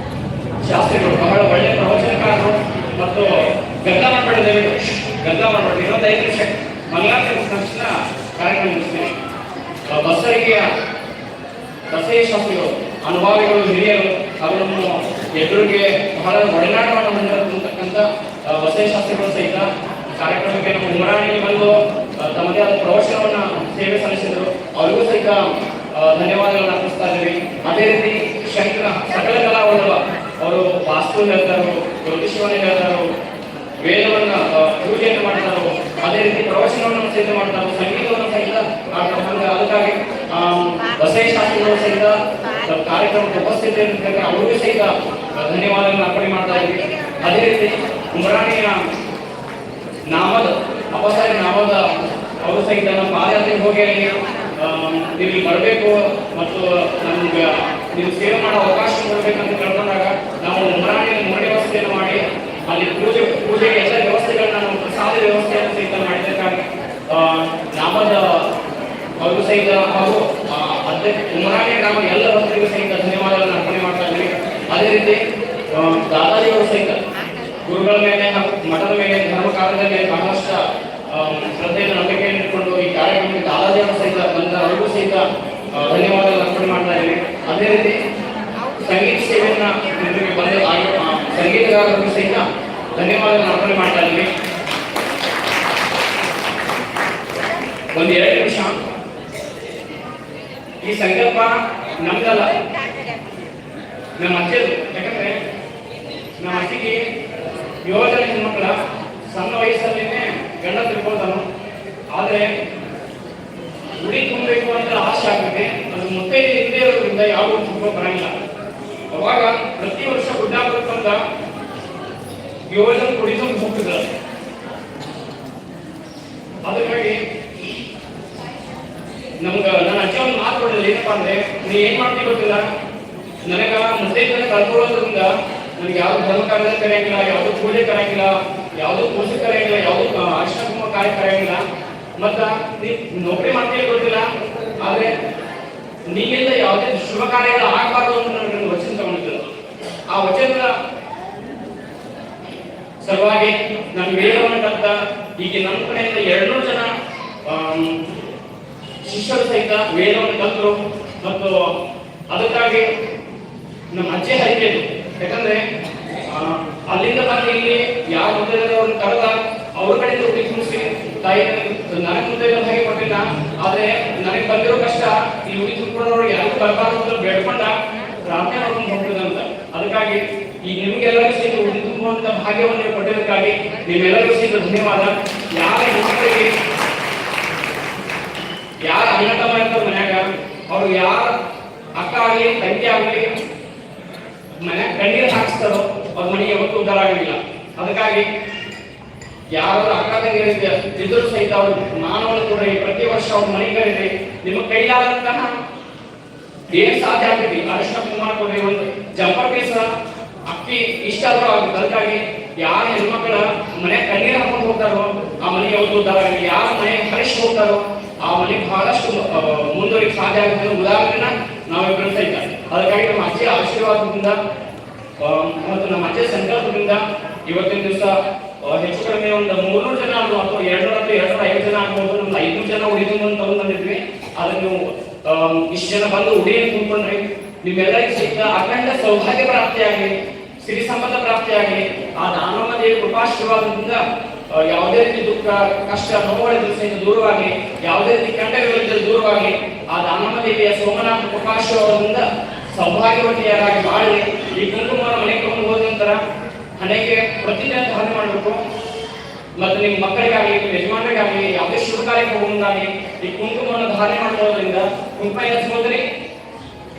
ಶಾಸ್ತ್ರಿಗಳು ಬಹಳ ಒಳ್ಳೆಯ ಪ್ರವಚನಕಾರರು, ಮತ್ತು ಗದ್ದಲ ಮಾಡಬೇಡಿ, ಗದ್ದಲ ಮಾಡಬೇಡಿ. ಇನ್ನೊಂದು 5 ನಿಮಿಷ ಮಂಗಳಾರತಿ ತಕ್ಷಣ ಕಾರ್ಯಕ್ರಮ ಮುಗಿಸ್ತೀನಿ. ಬಸರಿಗೆಯ ಬಸಯ್ಯ ಶಾಸ್ತ್ರಿಗಳು, ಅನುಭವಿಗಳು, ಹಿರಿಯರು, ಅವರನ್ನು ಎದುರಿಗೆ ಬಹಳ ಒಡನಾಟವನ್ನು ಹೊಂದಿರತಕ್ಕಂಥ ಬಸಯ್ಯ ಶಾಸ್ತ್ರಿಗಳು ಸಹಿತ ಕಾರ್ಯಕ್ರಮಕ್ಕೆ ನಮ್ಮ ಉಮರಾಣಿಗೆ ಬಂದು ತಮ್ಮದೇ ಆದ ಪ್ರವಚನವನ್ನ ಸೇವೆ ಸಲ್ಲಿಸಿದರು. ಅವರಿಗೂ ಸಹಿತ ಧನ್ಯವಾದಗಳನ್ನು ಅರ್ಪಿಸ್ತಾ ಇದ್ದೀವಿ. ಅದೇ ರೀತಿ ಶಂಕರ ಸಕಲ ಕಲಾವಂತ ಅವರು ವಾಸ್ತು ಹೇಳ್ತಾರೋ, ಜ್ಯೋತಿಷ್ಯವನ್ನು ಹೇಳ್ತಾರೋ, ವೇದವನ್ನ ಪೂಜೆಯನ್ನು ಮಾಡ್ತಾರೋ, ಅದೇ ರೀತಿ ಪ್ರವಚನವನ್ನು ಸಹಿತ ಮಾಡ್ತಾರೋ, ಸಂಗೀತವನ್ನು ಸಹಿತ ಮಾಡ್ತಾರೆ. ಅದಕ್ಕಾಗಿ ಬಸಯ್ಯ ಶಾಸ್ತ್ರಿಗಳು ಸಹಿತ ಕಾರ್ಯಕ್ರಮಕ್ಕೆ ಉಪಸ್ಥಿತಿಯಲ್ಲಿ ಅವರಿಗೂ ಸಹಿತ ಧನ್ಯವಾದಗಳನ್ನು ಅರ್ಪಣೆ ಮಾಡ್ತಾ ಇದ್ದೀವಿ. ಅದೇ ರೀತಿ ಉಮರಾಣಿಯ ನಾಮದ ಅಪಸಾರಿ ನಾಮದ ಅವರು ಸಹಿತ ನಮ್ಮ ಪಾದಯಾತ್ರೆಗೆ ಹೋಗಿ ಅಲ್ಲಿ ನೀವು ಬರಬೇಕು ಮತ್ತು ನಮ್ಗೆ ನೀವು ಸೇವೆ ಮಾಡೋ ಅವಕಾಶ ಕೊಡಬೇಕಂತ ಕೇಳ್ಕೊಂಡಾಗ ನಾವು ಉಮರಾಣಿಯ ನೋಡಿ ವ್ಯವಸ್ಥೆಯನ್ನು ಮಾಡಿ ಅಲ್ಲಿ ಪೂಜೆಗೆ ಎಲ್ಲ ವ್ಯವಸ್ಥೆಗಳನ್ನ ನಾವು ಪ್ರಸಾದ ವ್ಯವಸ್ಥೆಯನ್ನು ಸಹಿತ ಮಾಡಿದ್ದಕ್ಕಾಗಿ ನಾಮದ ಅವರು ಸಹಿತ ಹಾಗೂ ಉಮರಾಣಿಯ ಗ್ರಾಮದ ಎಲ್ಲ ಭಕ್ತರಿಗೂ ಸಹಿತ ಧನ್ಯವಾದಗಳನ್ನು ಅರ್ಪಣೆ ಮಾಡ್ತಾ ಇದ್ದೀವಿ. ಅದೇ ರೀತಿ ದಾದಾಜಿಯವರು ಸಹಿತ ಗುರುಗಳ ಮೇಲೆ ಹಾಗೂ ಮಠದ ಮೇಲೆ ಧರ್ಮ ಕಾರ್ಯದ ಮೇಲೆ ಬಹಳಷ್ಟು ಶ್ರದ್ಧೆಯನ್ನು ನಂಬಿಕೆಯನ್ನು ಇಟ್ಕೊಂಡು ಈ ಕಾರ್ಯಕ್ರಮಕ್ಕೆ ದಾದಾಜಿಯವರು ಸಹಿತ ಬಂದ ಅವರಿಗೂ ಸಹಿತ ಧನ್ಯವಾದಗಳನ್ನು ಅರ್ಪಣೆ ಮಾಡ್ತಾ ಇದ್ದೀವಿ. ಅದೇ ರೀತಿ ಸಂಗೀತ ಸೇವೆಯನ್ನ ನಿಮಗೆ ಬಂದ ಸಂಗೀತಗಾರರಿಗೂ ಸಹಿತ ಧನ್ಯವಾದಗಳನ್ನು ಅರ್ಪಣೆ ಮಾಡ್ತಾ ಇದ್ದೀವಿ. ಒಂದು 2 ನಿಮಿಷ. ಈ ಸಂಕಲ್ಪ ನಮ್ದಲ್ಲ, ನಮ್ಮ ಅಜ್ಜದು. ಯಾಕಂದ್ರೆ ನಮ್ಮ ಅಜ್ಜಿಗೆ 7 ಜನ ಹೆಣ್ಮಕ್ಳ ಸಣ್ಣ ವಯಸ್ಸಲ್ಲಿನೇ ಗಂಡ ತಿಳ್ಕೊಳ್ತಾನು. ಆದರೆ ಉಡಿ ತುಂಬಬೇಕು ಅಂತ ಆಸೆ ಆಗ್ತದೆ. ಅದು ಮುತ್ತೈದೆ ಹಿಂದೆ ಇರೋದ್ರಿಂದ ಯಾವ ತುಂಬ ಬರಂಗಿಲ್ಲ. ಅವಾಗ ಪ್ರತಿ ವರ್ಷ ಗುಡ್ಡ ಬರುತ್ತಂತ 7 ಜನ ಕುಡಿ ತುಂಬ ಹೋಗ್ತಿದ್ದಾರೆ. ಅದಕ್ಕಾಗಿ ನನ್ನ ಅಜ್ಜ ಒಂದು ಮಾತು ಕೊಡಲಿಲ್ಲ. ಏನಪ್ಪಾ ಅಂದ್ರೆ, ನೀ ಏನ್ ಮಾಡ್ತೀವಿ ಗೊತ್ತಿಲ್ಲ, ನನಗ ಮುತ್ತೈದೆಯನ್ನು ಕಳ್ಕೊಳ್ಳೋದ್ರಿಂದ ನನಗೆ ಯಾವ್ದು ಧರ್ಮ ಕಾರ್ಯದಲ್ಲಿ ಕರೆಯಂಗಿಲ್ಲ, ಯಾವ್ದು ಪೂಜೆ ಕರೆಯಂಗಿಲ್ಲ, ಯಾವ್ದು ಪೂಜೆ ಕರೆಯಂಗಿಲ್ಲ, ಯಾವ್ದು ಅರಿಶಿನ ಕುಂಕುಮ ಕಾರ್ಯ ಕರೆಯಂಗಿಲ್ಲ. ಮತ್ತ ನೀ ನೌಕರಿ ಮಾಡ್ತೀವಿ ಗೊತ್ತಿಲ್ಲ, ಆದ್ರೆ ನೀವೆಲ್ಲ ಯಾವುದೇ ಶುಭ ಕಾರ್ಯಗಳು ಆಗಬಾರ್ದು ಅಂತ ನನಗೆ ವಚನ ತಗೊಂಡಿದ್ದರು. ಆ ವಚನದ ಸಲುವಾಗಿ ನಾನು ವೇದವನ್ನು ಕಲಿತ ಈಗ ನಮ್ಮ ಕಡೆಯಿಂದ 200 ಜನ ಶಿಷ್ಯರು ಸಹಿತ ವೇದವನ್ನು ಕಲಿತರು. ಮತ್ತು ಅದಕ್ಕಾಗಿ ನಮ್ಮ ಅಜ್ಜೆ ಹರಿಕೆದು. ಯಾಕಂದ್ರೆ ಅಲ್ಲಿಂದ ಬಂದು ಇಲ್ಲಿ ಯಾವ ಮುದ್ದೆದವರನ್ನು ಕರೆದ ಅವ್ರ ಕಡೆಯಿಂದ ಉಡಿ ತುಂಬಿಸಿ ತಾಯಿ ನನಗೆ ಮುದ್ದೆಲ್ಲ ಹಾಗೆ ಕೊಟ್ಟಿಲ್ಲ, ಆದ್ರೆ ನನಗೆ ಬಂದಿರೋ ಕಷ್ಟ ಈ ಉಡಿ ತುಂಬಿಕೊಳ್ಳೋರು ಯಾರು ಬರಬಾರ್ದು ಅಂತ ಬೇಡ್ಕೊಂಡ ಪ್ರಾರ್ಥನೆ ಮಾಡ್ಕೊಂಡು ಹೋಗ್ತದಂತ. ಅದಕ್ಕಾಗಿ ಈಗ ನಿಮ್ಗೆಲ್ಲರಿಗೂ ಸಹಿತ ಉಡಿ ತುಂಬುವಂತ ಭಾಗ್ಯವನ್ನು ಕೊಟ್ಟಿದ್ದಕ್ಕಾಗಿ ನಿಮ್ಮೆಲ್ಲರಿಗೂ ಸಹಿತ ಧನ್ಯವಾದ. ಯಾರ ಹೆಣ್ಮಕ್ಳಿಗೆ ಯಾರ ಅಣ್ಣ ತಮ್ಮ ಇರ್ತಾರೆ ಮನ್ಯಾಗ, ಅವ್ರು ಯಾರ ಅಕ್ಕ ಆಗಲಿ ತಂಗಿ ಆಗಲಿ ಮನೆ ಕಣ್ಣೀರು ಹಾಕಿಸ್ತಾರೋ ಅವ್ರ ಮನೆಗೆ ಯಾವತ್ತೂ ಉದ್ಧಾರ ಆಗಲಿಲ್ಲ. ಅದಕ್ಕಾಗಿ ಯಾರು ಅಕ್ಕ ತಂಗಿಯರು ಇದ್ರೂ ಸಹಿತ ಅವರು ಮಾನವನ ಕೊಡ್ರಿ, ಪ್ರತಿ ವರ್ಷ ಅವ್ರ ಮನೆಗೆ ಕರೀರಿ. ನಿಮ್ಮ ಕೈಲಾದಂತಹ ಏನ್ ಸಾಧ್ಯ ಆಗ್ತೈತಿ ಅರಿಶಿನ ಕುಂಕುಮ ಕೊಡ್ರಿ, ಒಂದು ಜಂಪರ್ ಪೀಸ್ ಅಕ್ಕಿ ಇಷ್ಟ ಆದ್ರೂ ಆಗುತ್ತೆ. ಅದಕ್ಕಾಗಿ ಯಾರ ಹೆಣ್ಮಕ್ಳ ಮನೆ ಕಣ್ಣೀರು ಹಾಕೊಂಡು ಹೋಗ್ತಾರೋ ಆ ಮನೆ ಯಾವತ್ತೂ ಉದ್ಧಾರ ಆಗಲಿ. ಯಾರ ಮನೆ ಹರಿಸಿ ಹೋಗ್ತಾರೋ ಆ ಮನೆಗೆ ಬಹಳಷ್ಟು ಮುಂದುವರಿಕೆ ಸಾಧ್ಯ ಆಗುತ್ತೆ. ಉದಾಹರಣೆನ ನಾವಿಬ್ಬರು ಸಹಿತ. ಅದಕ್ಕಾಗಿ ನಮ್ಮ ಅಜ್ಜಿ ಆಶೀರ್ವಾದದಿಂದ ಮತ್ತು ನಮ್ಮ ಅಜ್ಜಿ ಸಂಕಲ್ಪದಿಂದ ಇವತ್ತಿನ ದಿವಸ ಹೆಚ್ಚು ಕಡಿಮೆ ಒಂದು 300 ಜನ ಅಥವಾ 200 ಅಥವಾ 250 ಜನ ಆಗ್ಬೋದು. ನಮ್ದು 500 ಜನ ಉಡಿ ಅಂತ ತಗೊಂಡು ಬಂದಿದ್ವಿ. ಅದನ್ನ ನೀವು ಇಷ್ಟು ಜನ ಬಂದು ಉಡಿಯನ್ನು ತುಂಬಿಕೊಂಡ್ರಿ. ನಿಮ್ಮೆಲ್ಲರಿಗೂ ಸಹಿತ ಅಖಂಡ ಸೌಭಾಗ್ಯ ಪ್ರಾಪ್ತಿಯಾಗಲಿ, ಸಿರಿ ಸಂಪದ ಪ್ರಾಪ್ತಿಯಾಗಲಿ. ಆ ದಾನಮ್ಮ ದೇವಿ ಕೃಪಾಶೀರ್ವಾದದಿಂದ ಯಾವುದೇ ರೀತಿ ದುಃಖ ಕಷ್ಟ ನೋವುಗಳಿದ್ರು ಸಹಿತ ದೂರವಾಗಿ, ಯಾವುದೇ ರೀತಿ ಕಂಡಗಳಿದ್ದರೆ ದೂರವಾಗಿ ಆ ದಾನಮ್ಮ ದೇವಿಯ ಸೋಮನಾಥ ಕೃಪಾಶೀರ್ವಾದದಿಂದ ಸೌಭಾಗ್ಯವತಿಯರಾಗಿ ಬಾಳಿ ಈ ಕುಂಕುಮವನ್ನು ಮನೆಗೆ ತಗೊಂಡು ಹೋದ ನಂತರ ಹಣೆಗೆ ಪ್ರತಿದಿನ ಧಾರಣೆ ಮಾಡಬೇಕು. ಮತ್ತು ನಿಮ್ಮ ಮಕ್ಕಳಿಗಾಗಲಿ, ನಿಮ್ಮ ಯಜಮಾನರಿಗಾಗಲಿ, ಯಾವುದೇ ಶುಭ ಕಾರ್ಯಕ್ಕೆ ಹೋಗೋದಾಗಲಿ ಈ ಕುಂಕುಮವನ್ನು ಧಾರಣೆ ಮಾಡೋದ್ರಿಂದ ಕುಂಕುಮ ಹಚ್ಬೋದ್ರಿ.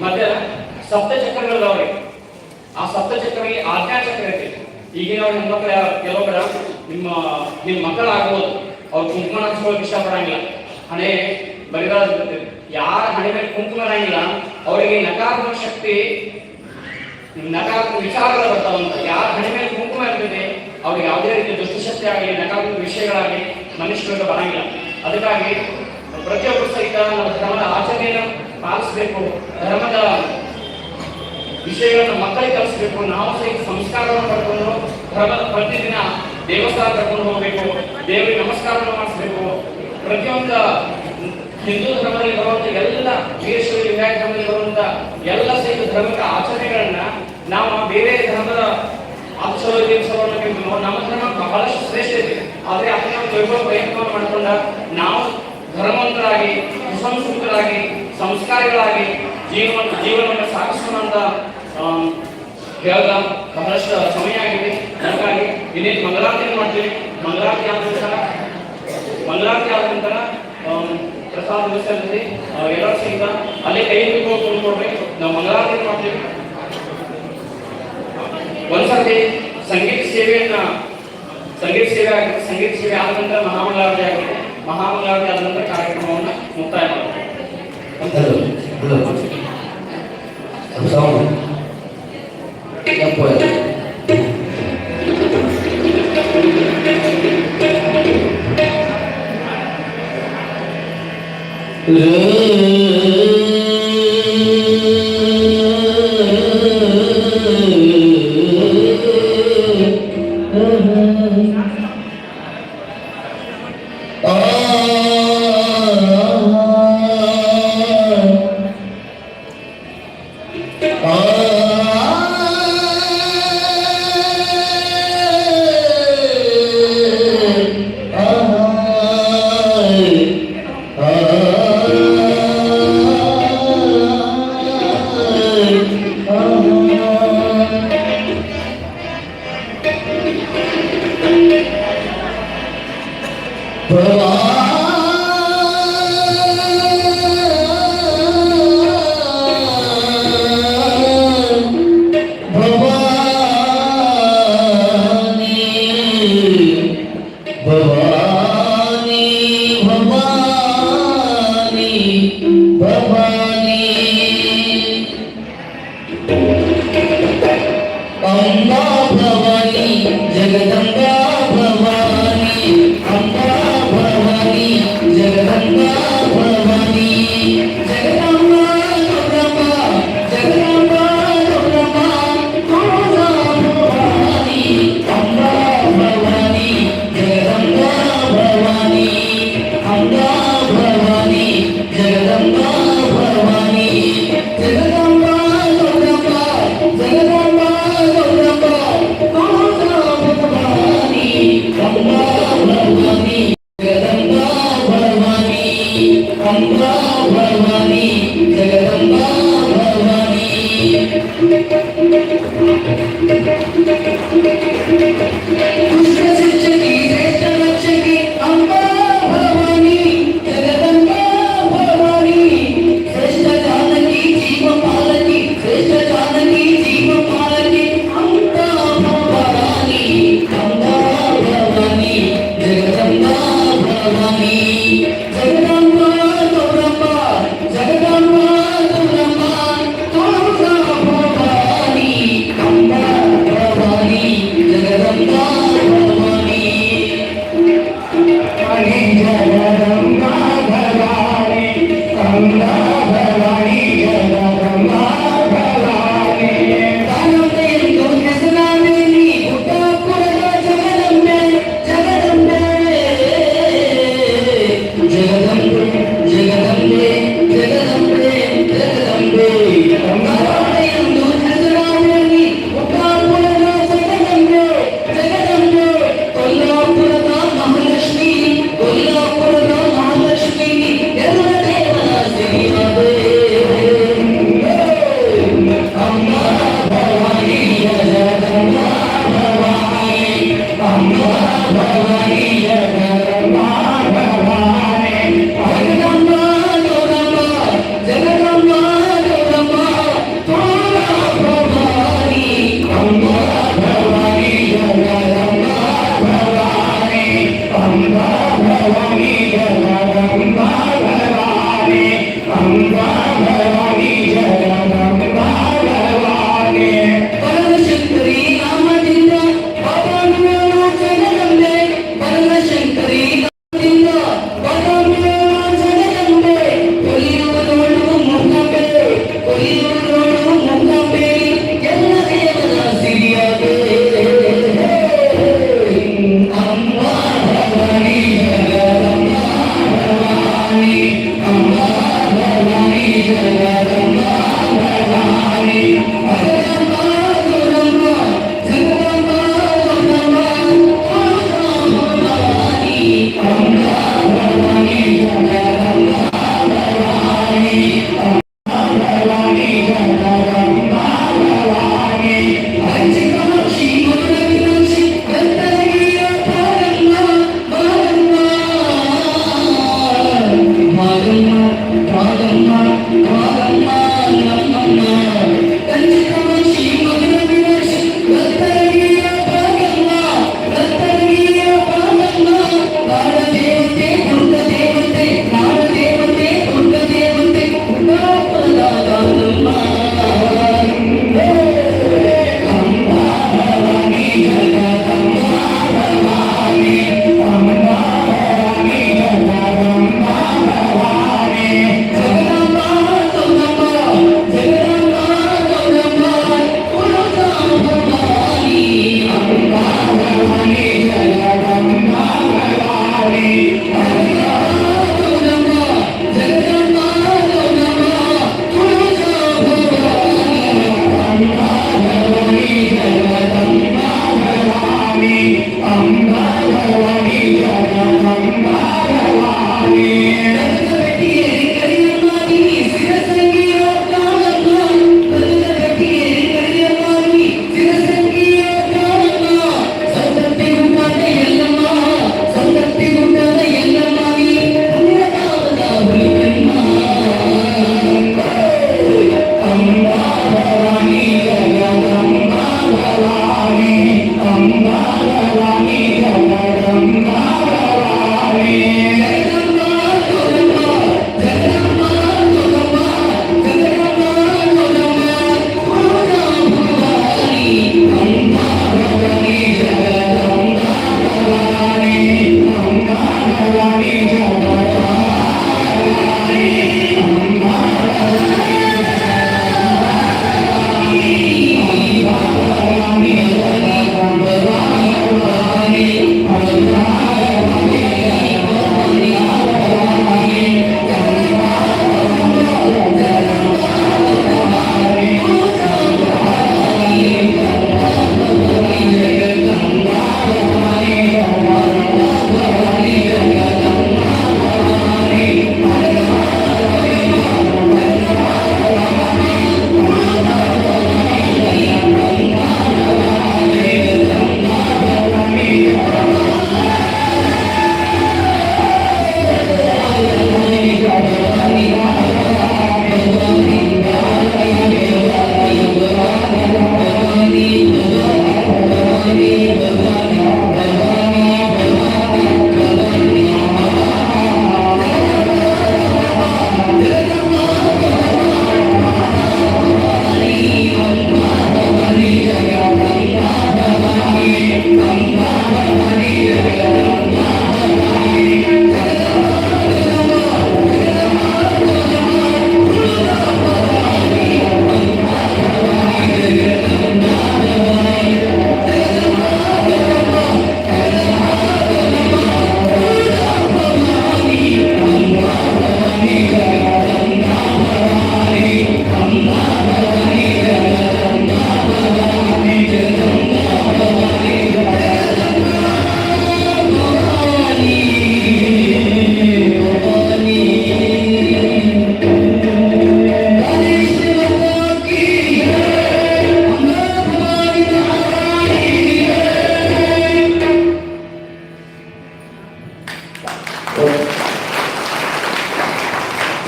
ಮತ್ತೆ ಸಪ್ತ ಚಕ್ರಗಳದವ್ರಿ, ಆ ಸಪ್ತ ಚಕ್ರಗಳಿಗೆ ಆಜ್ಞಾ ಚಕ್ರ ಐತಿ. ಈಗಿನ ಹೆಣ್ಮಕ್ಳು ಕೆಲವೊಬ್ಬರ ನಿಮ್ಮ ಮಕ್ಕಳಾಗ್ಬೋದು, ಅವ್ರು ಕುಂಕುಮ ಹಚ್ಕೊಳ್ಳೋಕೆ ಇಷ್ಟಪಡಂಗಿಲ್ಲ, ಹಣೆ ಬರಿದಾದ ಯಾರ ಹಣೆ ಮೇಲೆ ಕುಂಕುಮ ಇರಂಗಿಲ್ಲ ಅವರಿಗೆ ನಕಾರಾತ್ಮಕ ಶಕ್ತಿ, ನಕಾರಾತ್ಮಕ ವಿಚಾರಗಳು ಬರ್ತಾವಂತ. ಯಾರ ಹಣೆ ಮೇಲೆ ಕುಂಕುಮ ಇರ್ತದೆ ಅವ್ರಿಗೆ ಯಾವುದೇ ರೀತಿ ದುಷ್ಟಶಕ್ತಿ ಆಗಲಿ ನಕಾರಾತ್ಮಕ ವಿಷಯಗಳಾಗಲಿ ಮನುಷ್ಯರಿಗೆ ಬರಂಗಿಲ್ಲ. ಅದಕ್ಕಾಗಿ ಪ್ರತಿಯೊಬ್ಬರು ಸಹಿತ ನಮ್ಮ ಧರ್ಮದ ಆಚರಣೆಯನ್ನು ಪಾಲಿಸಬೇಕು, ಧರ್ಮದ ವಿಷಯಗಳನ್ನು ಮಕ್ಕಳಿಗೆ ಕಲಿಸಬೇಕು. ನಾವು ಸಹಿತ ಸಂಸ್ಕಾರವನ್ನು ಪಡ್ಕೊಂಡು ಪ್ರತಿದಿನ ದೇವಸ್ಥಾನ ಕರ್ಕೊಂಡು ಹೋಗಬೇಕು, ದೇವರಿಗೆ ನಮಸ್ಕಾರ ಮಾಡಿಸ್ಬೇಕು. ಪ್ರತಿಯೊಂದು ಹಿಂದೂ ಧರ್ಮದಲ್ಲಿ ಬರುವಂತ ಎಲ್ಲ ವೀರೇಶ್ವರ ಲಿಂಗಾಯತ ಧರ್ಮದಲ್ಲಿ ಬರುವಂತ ಎಲ್ಲ ಸಹಿತ ಧಾರ್ಮಿಕ ಆಚರಣೆಗಳನ್ನ ನಾವು ಬೇರೆ ಧರ್ಮದ ನಮ್ಮ ಧರ್ಮ ಬಹಳಷ್ಟು ಶ್ರೇಷ್ಠ ಇದೆ. ಆದ್ರೆ ಅದನ್ನ ದೊಡ್ಡ ಪ್ರಯತ್ನವನ್ನು ಮಾಡಿಕೊಂಡ ನಾವು ಧರ್ಮವಂತರಾಗಿ, ಸುಸಂಸ್ಕೃತರಾಗಿ, ಸಂಸ್ಕಾರಿಗಳಾಗಿ ಜೀವನವನ್ನು ಸಾಗಿಸೋಣ ಅಂತ ಕೇಳಿದ ಬಹಳಷ್ಟು ಸಮಯ ಆಗಿದೆ. ಹಾಗಾಗಿ ಇನ್ನೇನು ಮಂಗಳಾರತಿ ಮಾಡ್ತೀವಿ. ಮಂಗಳಾರತಿ ಆದ ನಂತರ ಪ್ರಸಾದ ವ್ಯವಸ್ಥೆ ಎಲ್ಲರೂ ಸಹಿತ ಅಲ್ಲೇ ಕೈ ಕೊಡ್ಬೇಕು. ನಾವು ಮಂಗಳಾರತಿ ಮಾಡ್ತೀವಿ. ಒಂದ್ಸರ್ತಿ ಸಂಗೀತ ಸೇವೆ ಆದ ನಂತರ ಮಹಾಮಂಗಳಾರತಿ ಆಗುತ್ತೆ. ಮಹಾಮಂಗಳಾರತಿ ಆದ ನಂತರ ಕಾರ್ಯಕ್ರಮವನ್ನು ಮುಕ್ತಾಯ Bye.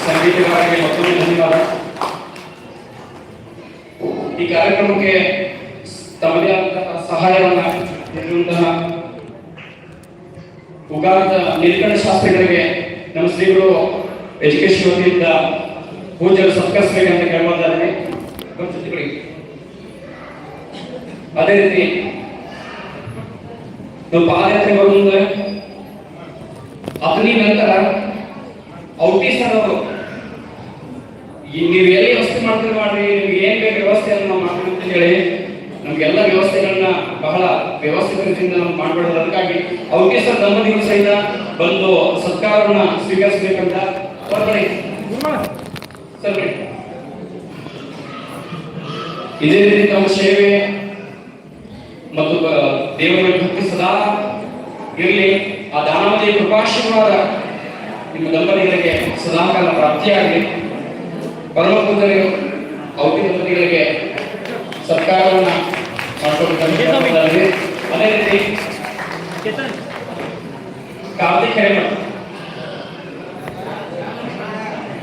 ಸಂಗೀತಗಾರರಿಗೆ ಮತ್ತೊಮ್ಮೆ ಧನ್ಯವಾದ. ಈ ಕಾರ್ಯಕ್ರಮಕ್ಕೆ ತಮ್ಮದೇ ಆದಂತಹ ಸಹಾಯವನ್ನ ನೀಡಿರುವಂತಹ ಉಗಾರದ ನಿಲ್ಕಣ ಶಾಸ್ತ್ರಿಗಳಿಗೆ ನಮ್ಮ ಶ್ರೀಗಳು ಎಜುಕೇಶನ್ ವತಿಯಿಂದ ಪೂಜೆಗಳು ಸತ್ಕರಿಸಬೇಕಂತ ಕೇಳ್ಬೋದಾದ್ರೆ. ಅದೇ ರೀತಿ ನಾವು ಪಾದಯಾತ್ರೆ ಬರುವುದ ಅಗ್ನಿ ನಂತರ ಔಟೀಸರ್ ಅವರು ನೀವು ಎಲ್ಲಿ ವ್ಯವಸ್ಥೆ ಮಾಡ್ತೀವಿ ಮಾಡ್ರಿ, ನಿಮ್ಗೆ ಏನ್ ಬೇಕು ವ್ಯವಸ್ಥೆಯನ್ನು ನಾವು ಮಾಡ್ತೀವಿ ಅಂತ ಹೇಳಿ ನಮ್ಗೆಲ್ಲ ವ್ಯವಸ್ಥೆಗಳನ್ನ ಬಹಳ ವ್ಯವಸ್ಥಿತ ರೀತಿಯಿಂದ ನಾವು ಮಾಡ್ಬಿಡೋದು. ಅದಕ್ಕಾಗಿ ಔಟೀಸರ್ ದಂಪತಿಗಳು ಸಹಿತ ಬಂದು ಸತ್ಕಾರವನ್ನ ಸ್ವೀಕರಿಸಬೇಕಂತ ಹೊರಗಡೆ ಸರ್. ಇದೇ ರೀತಿ ನಮ್ಮ ಸೇವೆ ಮತ್ತು ದೇವರ ಭಕ್ತಿ ಸದಾ ಇರಲಿ. ಆ ದಾನವತಿ ಕೃಪಾಶೀರ್ವಾದ ನಿಮ್ಮ ದಂಪತಿಗಳಿಗೆ ಸದಾಕಾಲ ಪ್ರಾಪ್ತಿಯಾಗಲಿ. ಪರಮ ಪೂಜರಿಗೆ ಔಟಿ ದಂಪತಿಗಳಿಗೆ ಸತ್ಕಾರವನ್ನ ಮಾಡ್ಕೊಳ್ತಾರೆ. ಅದೇ ರೀತಿ ಕಾರ್ತಿಕ್ ಹಿರೇಮಠ,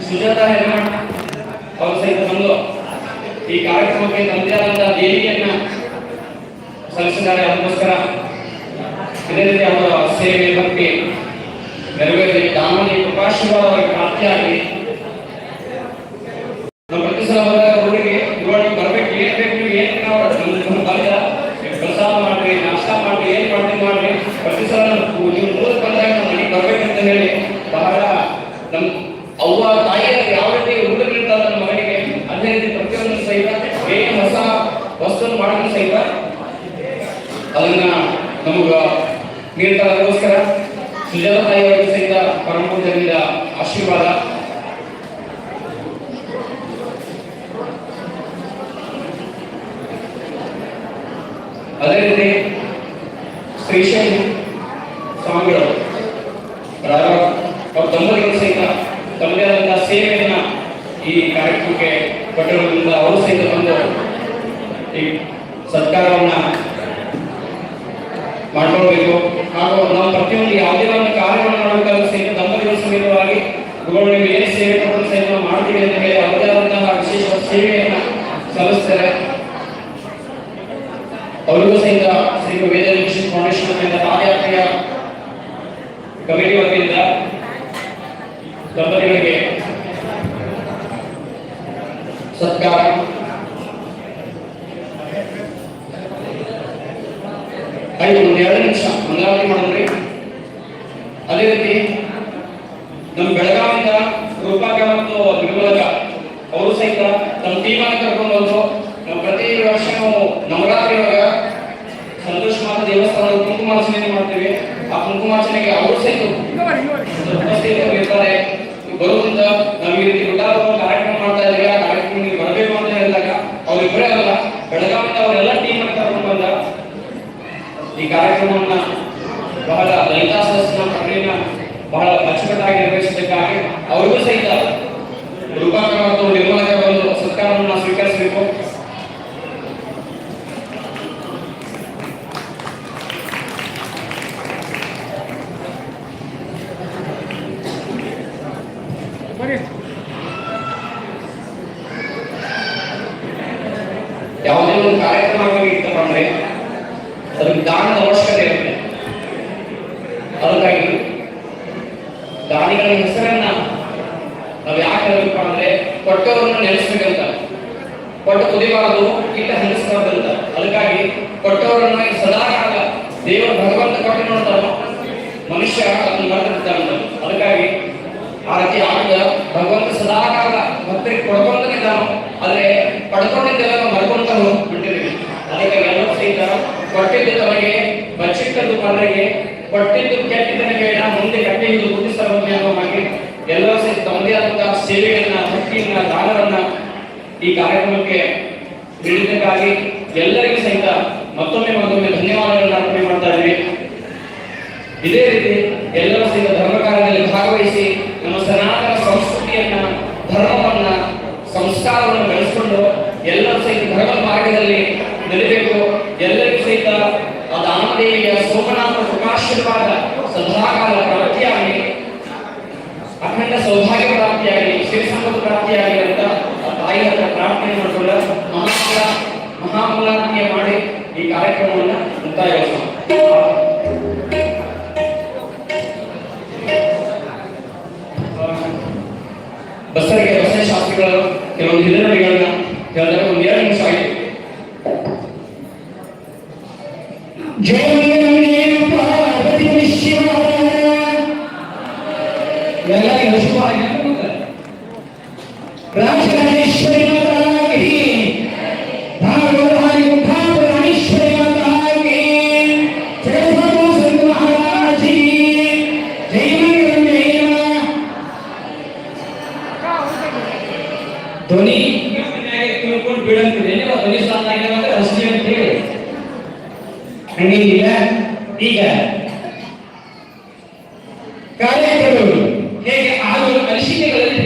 ಸುಜಾತಾ ಹಿರೇಮಠ ಅವರು ಸಹಿತ ಬಂದು ಈ ಕಾರ್ಯಕ್ರಮಕ್ಕೆ ತಮ್ಮದೇ ಆದಂತಹ ದೇಣಿಗೆಯನ್ನ ಸಲ್ಲಿಸಿದ್ದಾರೆ. ಅದಕ್ಕೋಸ್ಕರ ಇದೇ ರೀತಿ ಅವರ ಸೇವೆ ಭಕ್ತಿ ನೆರವೇರಿ ದಾನವತಿ ಕೃಪಾಶೀರ್ವಾದ ಅವರಿಗೆ ಪ್ರಾಪ್ತಿಯಾಗಲಿ. ನಾವು ಪ್ರತಿ ಸಲ ಬಂದಾಗ ಊರಿಗೆ ಇವಾಗ ಬರ್ಬೇಕು, ಏನ್ ಬೇಕು ನೀವು ಏನ್ ನಾವು ಪ್ರಸಾದ ಮಾಡ್ರಿ, ನಾಷ್ಟ ಮಾಡ್ರಿ, ಏನ್ ಮಾಡ್ತೀವಿ ಮಾಡ್ರಿ. ಪ್ರತಿ ಸಲ ನೀವು ಊರಿಗೆ ಬಂದಾಗ ನಮ್ಮ ಮನೆಗೆ ಬರ್ಬೇಕಂತ ಹೇಳಿ ಬಹಳ ನಮ್ ಅವ್ವ ತಾಯಿಯರು ಯಾವ ರೀತಿ ಹುಡುಗಿರ್ತಾರ ನಮ್ಮ ಮಗನಿಗೆ, ಅದೇ ರೀತಿ ಪ್ರತಿಯೊಂದು ಸಹಿತ ಏನ್ ಹೊಸ ವಸ್ತುವನ್ನು ಮಾಡಿದ್ರು ಸಹಿತ ಅದನ್ನ ನಮಗ ನೀಡ್ತಾರೆ. ಅದಕ್ಕೋಸ್ಕರ ಸುಜಾತ ತಾಯಿಯವರಿಗೆ ಸಹಿತ ಪರಮ ಪೂಜೆಯಿಂದ ಆಶೀರ್ವಾದ. ಅದೇ ರೀತಿ ಶ್ರೀಶೈಲಿ ಸ್ವಾಮಿಗಳು ಅವ್ರ ದಂಪತಿಗಳು ಸಹಿತ ತಮ್ಮದೇ ಆದಂತಹ ಸೇವೆಯನ್ನ ಈ ಕಾರ್ಯಕ್ರಮಕ್ಕೆ ಕೊಟ್ಟಿರೋದ್ರಿಂದ ಅವರು ಸಹಿತ ಬಂದು ಈ ಸತ್ಕಾರವನ್ನ ಮಾಡ್ಕೊಳ್ಬೇಕು. ಹಾಗೂ ನಾವು ಪ್ರತಿಯೊಂದು ಯಾವುದೇ ಒಂದು ಕಾರ್ಯವನ್ನು ಮಾಡಬೇಕಾದ್ರೂ ಸಹಿತ ದಂಪತಿಗಳ ಸಮೇತವಾಗಿ ಗುರುಗಳು ನೀವು ಏನು ಸೇವೆ ಕೊಟ್ಟರು ಸಹಿತ ಮಾಡ್ತೀವಿ ಅಂತ ಹೇಳಿ ಅವರದೇ ಆದಂತಹ ವಿಶೇಷ ಸೇವೆಯನ್ನ ಸಲ್ಲಿಸ್ತಾರೆ. ಅವರಿಗೂ ಸಹಿತ ಶ್ರೀ ವೇದ ಎಜುಕೇಶನ್ ಫೌಂಡೇಶನ್ ವತಿಯಿಂದ ಪಾದಯಾತ್ರೆಯ ಕಮಿಟಿ ವತಿಯಿಂದ ದಂಪತಿಗಳಿಗೆ ಸತ್ಕಾರ. ಆಯ್ತು, ಒಂದು 2 ನಿಮಿಷ ಮಂಗಳಾರತಿ ಮಾಡಿದ್ರಿ. ಅದೇ ರೀತಿ ನಮ್ಮ ಬೆಳಗಾವಿಯಿಂದ ರೂಪಾಕ ಮತ್ತು ನಿರ್ಮಲಕ ಅವರು ಸಹಿತ ನಮ್ಮ ಟೀಮನ್ನು ಕರ್ಕೊಂಡು ಬಂದು ನಾವು ಪ್ರತಿ ವರ್ಷ ನಾವು ನವರಾತ್ರಿ ಒಳಗ ಸಂತೋಷ ಮಾತ ದೇವಸ್ಥಾನದ ಕುಂಕುಮಾರ್ಚನೆ ಮಾಡ್ತೀವಿ. ಆ ಕುಂಕುಮಾರ್ಚನೆಗೆ ಅವರು ಸಹಿತ ಉಪಸ್ಥಿತರು ಇರ್ತಾರೆ. ಬರುವುದರಿಂದ ನಾವು ಈ ರೀತಿ ಊಟದ ಕಾರ್ಯಕ್ರಮ ಮಾಡ್ತಾ ಇದ್ದೀವಿ. ಆ ಕಾರ್ಯಕ್ರಮಕ್ಕೆ ಬರಬೇಕು ಅಂತ ಹೇಳಿದಾಗ ಅವರಿಬ್ಬರೇ ಅಲ್ಲ, ಬೆಳಗಾವಿಯಿಂದ ಅವರೆಲ್ಲ ಟೀಮನ್ನು ಕರ್ಕೊಂಡು ಬಂದ ಈ ಕಾರ್ಯಕ್ರಮವನ್ನ ಬಹಳ ಲಲಿತಾ ಸಹಸ್ರನಾಮ ಪ್ರಕ್ರಿಯೆನ ಬಹಳ ಅಚ್ಚುಕಟ್ಟಾಗಿ ನಿರ್ವಹಿಸಬೇಕಾಗಿ ಅವರಿಗೂ ಸಹಿತ ರೂಪಾಕ ಮತ್ತು ನಿರ್ಮಲಕ ಒಂದು ಸತ್ಕಾರವನ್ನು ಸ್ವೀಕರಿಸಬೇಕು. ಯಾವುದೇ ಒಂದು ಕಾರ್ಯಕ್ರಮವಾಗಿ ಇಟ್ಟುಕೊಂಡ್ರೆ ಅದಕ್ಕೆ ದಾನದ ಅವಶ್ಯಕತೆ ಇರುತ್ತೆ. ಅದಕ್ಕಾಗಿ ದಾನಿಗಳ ಹೆಸರನ್ನ ನಾವು ಯಾಕೆ ಹೇಳಬೇಕು ಅಂದ್ರೆ ಕೊಟ್ಟವರನ್ನು ನೆನೆಸ್ಬೇಕಂತ, ಕೊಟ್ಟು ಕುದಿಬಾರದು, ಇಟ್ಟ ಹಂಗಿಸಬಾರ್ದಂತ. ಅದಕ್ಕಾಗಿ ಕೊಟ್ಟವರನ್ನ ಸದಾಕಾಲ ದೇವರ ಭಗವಂತ ಕೊಟ್ಟು ನೋಡ್ತಾನೋ ಮನುಷ್ಯ ಅದನ್ನು ಮಾಡ್ತಿರ್ತಾನಂತ. ಅದಕ್ಕಾಗಿ ಆ ರೀತಿ ಆಗ ಭಗವಂತ ಸದಾಕಾಲ ಭಕ್ತರಿಗೆ ಕೊಡ್ಕೊಂತಾನಿದ್ದಾನೋ, ಆದ್ರೆ ಪಡ್ಕೊಂಡಿದ್ದೆಲ್ಲ ನಾವು ಮರ್ಕೊಂತ ಬಿಟ್ಟಿದ್ದೀವಿ. ಅದಕ್ಕಾಗಿ ಎಲ್ಲರೂ ಸಹಿತ ಕೊಟ್ಟಿದ್ದು ತಮಗೆ ಬಚ್ಚಿಟ್ಟದ್ದು ಪರರಿಗೆ, ಕೊಟ್ಟಿದ್ದು ಕೆಟ್ಟಿದ್ದನೆ ಬೇಡ, ಮುಂದೆ ಕಟ್ಟಿದ್ದು ಬುದ್ಧಿಸಬಹುದು ಅನ್ನೋವಾಗಿ ಎಲ್ಲರೂ ಸಹಿತ ತಮ್ಮದೇ ಆದಂತಹ ಸೇವೆಯನ್ನ, ಭಕ್ತಿಯನ್ನ, ದಾನವನ್ನ ಈ ಕಾರ್ಯಕ್ರಮಕ್ಕೆ ನೀಡಿದ್ದಕ್ಕಾಗಿ ಎಲ್ಲರಿಗೂ ಸಹಿತ ಮತ್ತೊಮ್ಮೆ ಧನ್ಯವಾದಗಳನ್ನು ಅರ್ಪಣೆ ಮಾಡ್ತಾ ಇದ್ದೀವಿ. ಇದೇ ರೀತಿ ಎಲ್ಲರೂ ಸಹಿತ ಧರ್ಮ ಕಾರ್ಯದಲ್ಲಿ ಭಾಗವಹಿಸಿ ನಮ್ಮ ಸನಾತನ ಸಂಸ್ಕೃತಿಯನ್ನ, ಧರ್ಮವನ್ನ, ಸಂಸ್ಕಾರವನ್ನು ಬೆಳೆಸಿಕೊಂಡು ಎಲ್ಲರೂ ಸಹಿತ ಧರ್ಮದ ಮಾರ್ಗದಲ್ಲಿ ನಡಿಬೇಕು. ಎಲ್ಲರಿಗೂ ಸಹಿತ ಆ ದಾನದೇವಿಯ ಸೋಮನಾಥ ಕೃಪಾಶೀರ್ವಾದ ಸದಾಕಾಲ ಪ್ರಾಪ್ತಿಯಾಗಿ, ಅಖಂಡ ಸೌಭಾಗ್ಯ ಪ್ರಾಪ್ತಿಯಾಗಿ, ಶ್ರೀ ಸಂಪತ್ತು ಪ್ರಾಪ್ತಿಯಾಗಿ ಅಂತ ಆ ತಾಯಿ ಹತ್ರ ಪ್ರಾರ್ಥನೆ ಮಾಡಿಕೊಂಡ ಮಹಾಮೂಲಾರ್ತಿಯ ಮಾಡಿ ಈ ಕಾರ್ಯಕ್ರಮವನ್ನು ಮುಕ್ತಾಯಗೊಳಿಸೋಣ. ಬಸರಿಗೆ ಬಸವಶಾಸ್ತ್ರಿಗಳು ಕೆಲವೊಂದು ಹಿರಿಯರುಗಳನ್ನ ಹೇಳಿದಾಗ ಒಂದು 2 ನಿಮಿಷ ಆಯಿತು. ಧ್ವನಿ ತಿಳ್ಕೊಂಡು ಬೀಳಂತಿದೆ, ಧ್ವನಿ ಸ್ಥಾನ ಅಷ್ಟೇ ಅಂತ ಹೇಳಿ ಹಂಗೇನಿಲ್ಲ. ಈಗ ಕಾರ್ಯಕ್ರಮಗಳು ಹೇಗೆ ಆಗುವ ಅನಿಸಿಕೆಗಳಲ್ಲಿ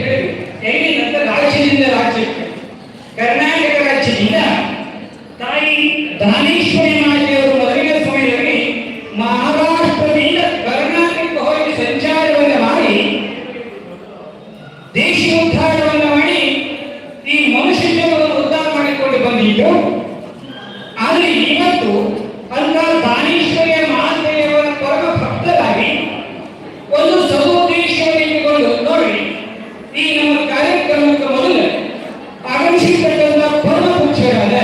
ಹೇಗಿನಂತ ರಾಜ್ಯದಿಂದ ರಾಜ್ಯಕ್ಕೆ, ಕರ್ನಾಟಕ ರಾಜ್ಯದಿಂದ ತಾಯಿ ದಾನೇಶ್ವರಿ ಮಾತೆಯವರು ಮೊದಲಿನ ಸಮಯದಲ್ಲಿ ಮಹಾರಾಷ್ಟ್ರದಿಂದ ಕರ್ನಾಟಕಕ್ಕೆ ಹೋಗಿ ಸಂಚಾರವನ್ನು ಮಾಡಿ ದೇಶ ಉದ್ಧಾರವನ್ನು ಮಾಡಿ ಈ ಮನುಷ್ಯವನ್ನು ಉದ್ಧಾರ ಮಾಡಿಕೊಂಡು ಬಂದಿದ್ದು. ಆದರೆ ಇವತ್ತು ಅಂತ ದಾನೇಶ್ವರಿಯ ಮಾತೆಯವರ ಪರಮ ಭಕ್ತರಾಗಿ ಒಂದು ಸದುದ್ದೇಶವನ್ನು ಇಟ್ಟುಕೊಂಡು ನೋಡಿ ಈ ನಮ್ಮ ಕಾರ್ಯಕ್ರಮಕ್ಕೆ ಮೊದಲು ಆಗಮಿಸಿರ್ತಕ್ಕಂಥ ಪರಮ ಪೂಜ್ಯರಾದ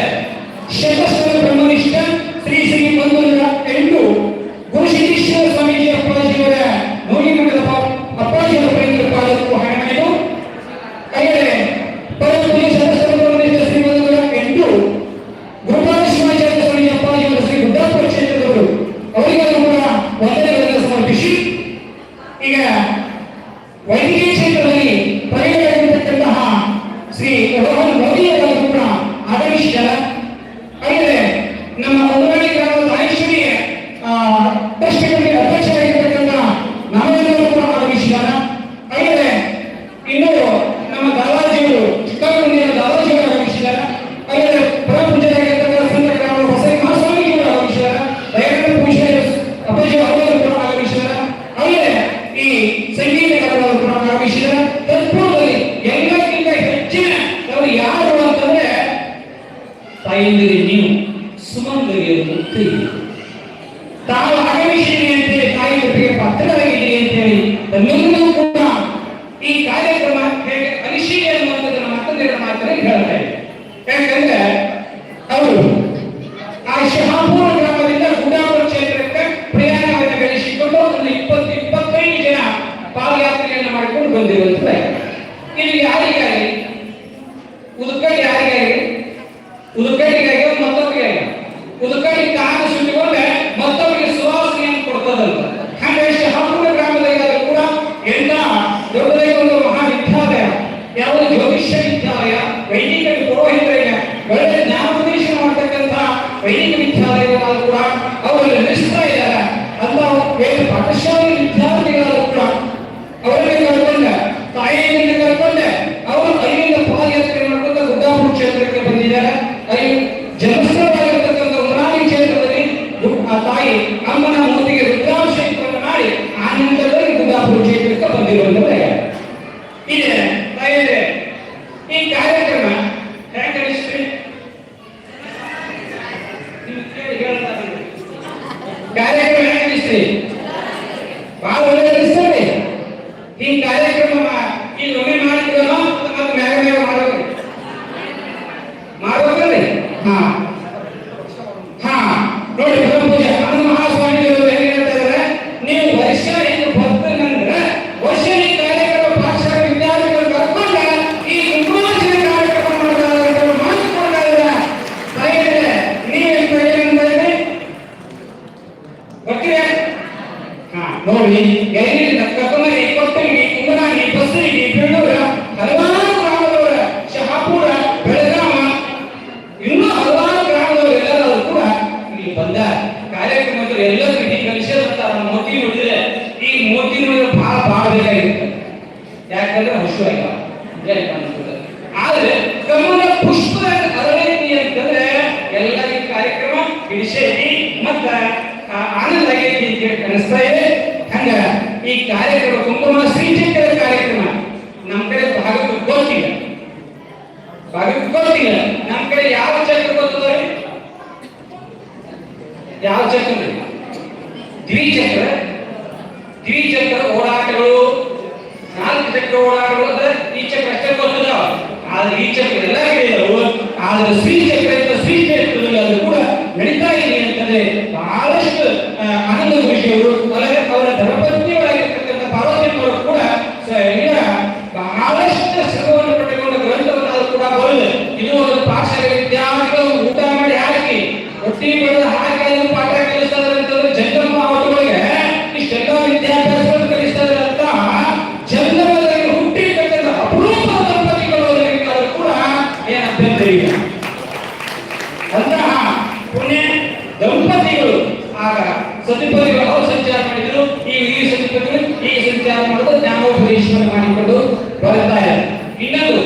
ಶತಸ್ಥಲ ಬ್ರಹ್ಮನಿಷ್ಠ ಶ್ರೀ ಶ್ರೀ ಪದ್ಮನಾಭ ಎಂದು ಗುರುಸಿದ್ದೇಶ್ವರ ಸ್ವಾಮೀಜಿ ಅಪ್ಪಾಜಿಯವರ ನೋಡಿಮಠದ ಅಪ್ಪಾಜಿಯವರ ಪ್ರೇಮದ ಪಾದಕ್ಕೂ ಹಣಮಾಯಿತು. ಹಾಗೆಯೇ ಪರಮ ಪೂಜ್ಯ ಶತಸ್ಥಲ ಬ್ರಹ್ಮನಿಷ್ಠ ಶ್ರೀ ಪದ್ಮನಾಭ ಎಂದು ಗುರುಪಾದ ಶಿವಾಚಾರ್ಯ ಸ್ವಾಮೀಜಿ ಅಪ್ಪಾಜಿಯವರ ಶ್ರೀ ಬುದ್ಧಾಪುರ ಕ್ಷೇತ್ರದವರು ಅವರಿಗೆಲ್ಲೂ ಕೂಡ ವಂದನೆಗಳನ್ನು ಸಮರ್ಪಿಸಿ ಈಗ ವೈದ್ಯಕೀಯ ಕ್ಷೇತ್ರದಲ್ಲಿ ಪ್ರಯೋಗವಾಗಿರತಕ್ಕಂತಹ ಶ್ರೀ ರೋಹನ್ ಮೋದಿಯವರನ್ನು ಕೂಡ ಆಗಮಿಸಿದ್ದಾರೆ. ಹಾಗೆಯೇ ನಮ್ಮ ಅಂಗನವಾಡಿ ಗ್ರಾಮದ ದಾನೇಶ್ವರಿ ಟ್ರಸ್ಟ್ ಕಮಿಟಿ ಅಧ್ಯಕ್ಷರಾಗಿರ್ತಕ್ಕಂಥ ನಾವೆಲ್ಲರೂ ಕೂಡ ಆಗಮಿಸಿದ್ದಾರೆ. ಹಾಗೆಯೇ ಇನ್ನು ನಮ್ಮ ದಾದಾಜಿಯವರು ಚಿಕ್ಕಮಗಳೂರಿನ ದಾದಾಜಿಯವರು ಆಗಮಿಸಿದ್ದಾರೆ. ಹಾಗೆಯೇ ಪರಮ ಪೂಜ್ಯರಾಗಿರ್ತಕ್ಕಂಥ ಸಂತ ಗ್ರಾಮದ ಬಸರಿ ಮಹಾಸ್ವಾಮೀಜಿಯವರು ಆಗಮಿಸಿದ್ದಾರೆ. ದಯಾನಂದ ಪೂಜ್ಯ ಅಪ್ಪಾಜಿ ಅವರು ಕೂಡ ಆಗಮಿಸಿದ್ದಾರೆ. ಹಾಗೆಯೇ ಈ ಸಂಗೀತ ಕಾರ್ಯಗಳು ಕೂಡ ಆಗಮಿಸಿದ್ದಾರೆ. ತತ್ಪೂರ್ವದಲ್ಲಿ ಎಲ್ಲಕ್ಕಿಂತ ಹೆಚ್ಚಿನ ನಾವು ಯಾರು ಅಂತಂದ್ರೆ ತಾಯಿಯಂದಿಗೆ ನೀವು, ಸುಮಂಗರಿಗೆ ಮುಕ್ತಿ. ತಾವು ಆಗಮಿಸಿರಿ ಅಂತೇಳಿ ತಾಯಿ ಜೊತೆಗೆ ಪಾತ್ರರಾಗಿದ್ದೀರಿ ಅಂತೇಳಿ ತಮ್ಮೆಲ್ಲರೂ ಕೂಡ ಈ ಕಾರ್ಯಕ್ರಮ ಹೇಗೆ ಅನಿಸಿದೆ ಅನ್ನುವಂಥದ್ದನ್ನು ಮತ್ತೊಂದೆರಡು ಮಾತನ್ನು ಹೇಳ್ತಾ ಇದೆ. ಯಾಕಂದ್ರೆ ಅವರು ಆ ಶಹಾಪುರ ಗ್ರಾಮದಿಂದ ಗುಡಾಪುರ ಕ್ಷೇತ್ರಕ್ಕೆ ಪ್ರಯಾಣವನ್ನು ಬೆಳೆಸಿಕೊಂಡು ಒಂದು 20-25 ಜನ ಪಾದಯಾತ್ರೆಯನ್ನು ಮಾಡಿಕೊಂಡು ಬಂದಿರುವಂತಹ ಇಲ್ಲಿ ಯಾರಿಗಾಗಿ ಉದುಕಡಿ ಯಾರಿಗಾಗಿ ಉದುಕಡಿಗಾಗಿ ಮತ್ತೊಬ್ಬರಿಗಾಗಿ ಉದುಕಡಿ ಕಾದು ಸುಟ್ಟಿಕೊಂಡ್ರೆ ಮತ್ತೊಬ್ಬರಿಗೆ ಸುವಾಸನೆಯನ್ನು ಕೊಡ್ತದಂತ. ಹಾಗೆ ಶಹಾಪುರ ಗ್ರಾಮದಲ್ಲಿ ಕೂಡ ಎಲ್ಲ ದೊಡ್ಡದಾಗಿ ಒಂದು ಮಹಾವಿದ್ಯಾಲಯ, ಯಾವುದು ಜ್ಯೋತಿಷ್ಯ ವಿದ್ಯಾಲಯ, ವೈದಿಕ ಪುರೋಹಿತರಿಗೆ ಒಳ್ಳೆ ಜ್ಞಾನೋಪದೇಶ ಮಾಡತಕ್ಕಂಥ ವೈದಿಕ ವಿದ್ಯಾಲಯಗಳಾದ ಕೂಡ ಅವರಲ್ಲಿ ನಡೆಸ್ತಾ ಇದ್ದಾರೆ. ಅಂತ ಪಾಠಶಾಲೆ ವಿದ್ಯಾರ್ಥಿಗಳಾದ ಕೂಡ ಅವರಿಗೆ ಕರ್ಕೊಂಡೆ, ತಾಯಿಯಿಂದ ಕರ್ಕೊಂಡೆ ಅವರು ಅಲ್ಲಿಂದ ಪಾದಯಾತ್ರೆ ಮಾಡ್ಕೊಂಡು ಗುಡ್ಡಾಪುರ ಕ್ಷೇತ್ರಕ್ಕೆ ಬಂದಿದ್ದಾರೆ. ಅಲ್ಲಿ ಜನಸ್ಥಳವಾಗಿರ್ತಕ್ಕಂಥ ಉಮರಾಣಿ ಕ್ಷೇತ್ರದಲ್ಲಿ ಆ ತಾಯಿ ಅಮ್ಮನ ಮೂರ್ತಿಗೆ ರುದ್ರಾಭಿಷೇಕವನ್ನು ಮಾಡಿ ಆ ನಂತರದಲ್ಲಿ ಗುಡ್ಡಾಪುರ ಕ್ಷೇತ್ರಕ್ಕೆ ಬಂದಿರುವಂತಹ ಇದೆ. ತಾಯಿಯರೇ, ಈ ಕಾರ್ಯಕ್ರಮ ಹೇಗೆ ಅನಿಸ್ತ್ರಿ? ಕಾರ್ಯಕ್ರಮ ಹೇಗೆ ಅನಿಸ್ತ್ರಿ? ಬಹಳ ಒಳ್ಳೆ ಅನಿಸ್ತದೆ. ಈ ಕಾರ್ಯಕ್ರಮ ಈ ಒಮ್ಮೆ ಮಾಡಿದ್ರಲ್ಲ ಮತ್ತೆ ಮ್ಯಾಗ ಮ್ಯಾಗ ಮಾಡೋದ್ರಿ. ಹಾ ಹಾ ನೋಡಿ, ಪೂಜೆ ಅನಂತ ಮಹಾಸ್ವಾಮಿಗಳು ಹೇಗೆ ಹೇಳ್ತಾ ಇದ್ದಾರೆ, ನೀವು ವರ್ಷ ಎಂದು ಬರ್ತಂದ್ರೆ ವರ್ಷ ಈ ಕಾರ್ಯಕ್ರಮ ಪಾಠಶಾಲೆ ವಿದ್ಯಾರ್ಥಿಗಳು ಕರ್ಕೊಂಡ ಈ ಕುಂಕುಮಾರ್ಚನೆ ಕಾರ್ಯಕ್ರಮ ಮಾಡಿಕೊಡ್ತಾ ಇದ್ದಾರೆ. ನೀವೇನ್ ಪ್ರಯೋಜನ ಗೊತ್ತಿದೆ? ಹಾ ನೋಡಿ, ಕರ್ತಮರಿ, ಕೊತ್ತಂಗಿ, ಕುಂಗನಾಣಿ, ಬಸರಿಗೆ, ಬೆಳ್ಳೂರ, ಹಲವಾರು ಗ್ರಾಮದವರ, ಶಹಾಪುರ, ಬೆಳಗಾವ, ಇನ್ನೂ ಹಲವಾರು ಗ್ರಾಮದವರೆಲ್ಲರೂ ಕೂಡ ಇಲ್ಲಿ ಬಂದ ಕಾರ್ಯಕ್ರಮದಲ್ಲಿ ಎಲ್ಲರೂ ಈ ಕಲಿಸಿದಂತ ಮೋತಿ ನೋಡಿದ್ರೆ ಈ ಮೋತಿ ನೋಡಿದ್ರೆ ಬಹಳ ಬೇಕಾಗಿರುತ್ತೆ. ಯಾಕಂದ್ರೆ ಹಸುವಾಗಿ ಆದ್ರೆ ಕಮಲ ಪುಷ್ಪದ ಅರಳೈತಿ ಅಂತಂದ್ರೆ ಎಲ್ಲರಿಗೂ ಕಾರ್ಯಕ್ರಮ ವಿಶೇಷ ಮತ್ತ ಆನಂದ ಆಗೈತಿ ಅಂತ ಅನಿಸ್ತಾ ಇದೆ. ಹಂಗ ಈ ಕಾರ್ಯಕ್ರಮ ಕುಂಕುಮ ಶ್ರೀಚಕ್ರ ಕಾರ್ಯಕ್ರಮ ನಮ್ಮ ಕಡೆ ಭಾಗಕ್ಕೆ ಗೊತ್ತಿಲ್ಲ. ನಮ್ಮ ಕಡೆ ಯಾವ ಚಕ್ರ ಗೊತ್ತದ? ಯಾವ ಚಕ್ರ? ದ್ವಿಚಕ್ರ ಓಡಾಟಗಳು, 4 ಚಕ್ರ ಓಡಾಟಗಳು ಅಂದ್ರೆ ಈ ಚಕ್ರ ಅಷ್ಟೇ ಗೊತ್ತದ. ಆದ್ರೆ ಈ ಚಕ್ರ ಎಲ್ಲ ಹೇಳಿದವು. ಆದ್ರೆ ಶ್ರೀಚಕ್ರ ಶ್ರೀಚಕ್ರದಲ್ಲಿ ಅದು ಕೂಡ ನಡೀತಾ ಇದೆ ಅಂತಂದ್ರೆ ಬಹಳಷ್ಟು ಆನಂದ ವಿಷಯಗಳು. ಅವರ ಧರ್ಮಪತ್ನಿಯವರಾಗಿರ್ತಕ್ಕಂಥ ಪಾರ್ವತಿಯವರು ಕೂಡ ಬಹಳಷ್ಟು ಶ್ರಮವನ್ನು ಪಟ್ಟುಕೊಂಡ ಗ್ರಂಥವನ್ನು ಕೂಡ ಬರೆದು ಇದು ಒಂದು ಪಾಠಶಾಲೆ ವಿದ್ಯಾರ್ಥಿಗಳು ಊಟ ಮಾಡಿ ಹಾಕಿ ರೊಟ್ಟಿ ಬೆಳೆದು ಹಾಕಿ ಅದನ್ನು ಪಾಠ ಕಲಿಸ್ತಾರೆ ಅಂತಂದ್ರೆ ಜಂಗಮ ಅವರುಗಳಿಗೆ ಇಷ್ಟೆಲ್ಲ ವಿದ್ಯಾಭ್ಯಾಸವನ್ನು ಕಲಿಸ್ತಾರೆ ಅಂತ ಜಂಗಮದಲ್ಲಿ ಹುಟ್ಟಿರ್ತಕ್ಕಂಥ ಅಪರೂಪ ದಂಪತಿಗಳು ಕೂಡ ಏನು ಅಭ್ಯಂತರ ಇಲ್ಲ. ಅಂತಹ ಪುಣ್ಯ ದಂಪತಿಗಳು ಆಗ ಸತಿಪತಿಗಳು ಅವರು ಸಂಚಾರ ಮಾಡಿದ್ರು. ಈ ಸತಿಪತಿಗಳು ಈ ಸಂಚಾರ ಮಾಡೋದು ಜ್ಞಾನೋಪದೇಶವನ್ನು ಮಾಡಿಕೊಂಡು ಬರ್ತಾ ಇದ್ದಾರೆ. ಇನ್ನೊಂದು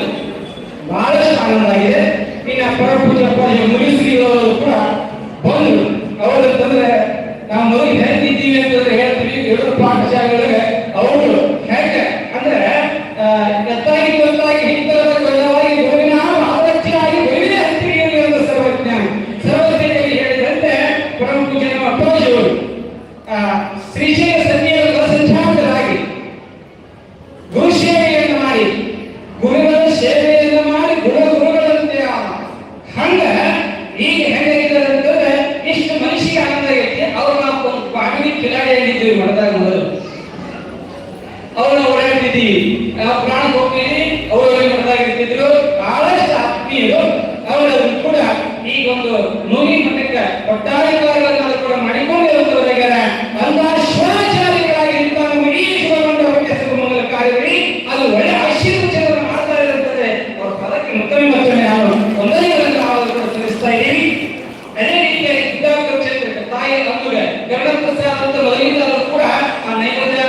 ಬಹಳಷ್ಟು ಆನಂದ ಆಗಿದೆ. ಇನ್ನು ಪರಪೂಜಪ್ಪ ಮುನಿಶ್ರೀಗಳು ಕೂಡ ಬಂದು ಅವರಂತಂದ್ರೆ ನಾವು ನೋಡಿ ಹೇಳ್ತಿದ್ದೀವಿ ಅಂತಂದ್ರೆ ಹೇಳ್ತೀವಿ. 2 ಪಾಠಶಾಲೆಗಳಿಗೆ ಅವರು ಹೇಗೆ ಅಂದ್ರೆ ಎತ್ತಾಗಿ ಗೊತ್ತಾಗಿ ಹಿಂತರದ ಗೊಲ್ಲವಾಗಿ ಗೋವಿನ ಆವಚ್ಚಿಯಾಗಿ ಗೋವಿನ ಹತ್ತಿಗೆ ಸರ್ವಜ್ಞಾನಿ ಹೇಳಿದಂತೆ ಪರಮ ಪೂಜನ ಅಪ್ಪಾಜಿಯವರು ಶ್ರೀಶೈಲ ಸನ್ನಿಧಿಗಳ ಸಂಚಾರಕರಾಗಿ ಗುರುಸೇವೆಯನ್ನು ಮಾಡಿ ಗುರುಗಳ ಸೇವೆಯನ್ನು ಮಾಡಿ ಗುರುಗಳಂತೆ ಹಂಗ ಈಗ ಹೆಂಗಿದ್ದಾರೆ ಅಂತಂದ್ರೆ ಇಷ್ಟು ಮನುಷ್ಯಗೆ ಆನಂದ ಆಗೈತಿ. ಅವ್ರು ನಾವು ಬಾಗಿಲಿ ಕಿಲಾಡಿ ಆಗಿದ್ದೀವಿ ಮಾಡಿದಾಗ ಮೊದಲು ಅವ್ರನ್ನ ಓಡಾಡ್ತಿದ್ದೀವಿ, ಪ್ರಾಣ ಹೋಗ್ತೀವಿ, ಅವರು ಮಾಡಿದಾಗಿರ್ತಿದ್ರು. ಬಹಳಷ್ಟು ಆತ್ಮೀಯರು ಅವರನ್ನು ಕೂಡ ಈಗ ಒಂದು ನೋಗಿ ಮಟ್ಟಕ್ಕೆ ಒಟ್ಟಾಧಿಕಾರಿಗಳನ್ನ ಕೂಡ ಮಾಡಿಕೊಂಡಿರುವಂತವರಾಗ್ಯಾರ. ಅಂತ ಶಿವಾಚಾರ್ಯಗಳಾಗಿ ಇಂತಹ ಇಡೀ ಶಿವಮಂಗಳ ಕಾರ್ಯದಲ್ಲಿ ಅದು ಒಳ್ಳೆ ಆಶೀರ್ವಚನವನ್ನು ಮಾಡ್ತಾ ಇರುವಂತಂದ್ರೆ ಅವ್ರ ಪದಕ್ಕೆ ಮತ್ತೊಮ್ಮೆ ನಾವು ಒಂದನೇಗಳನ್ನು ಕೂಡ ತಿಳಿಸ್ತಾ ಇದ್ದೀವಿ. ಅದೇ ರೀತಿಯಾಗಿ ಗುಡ್ಡಾಪುರ ಕ್ಷೇತ್ರಕ್ಕೆ ತಾಯಿ ಅಮ್ಮಗೆ ಗರುಡ ಪ್ರಸಾದ ಅಂತ ಮೊದಲಿಂದಲೂ ಕೂಡ ಆ ನೈವೇದ್ಯ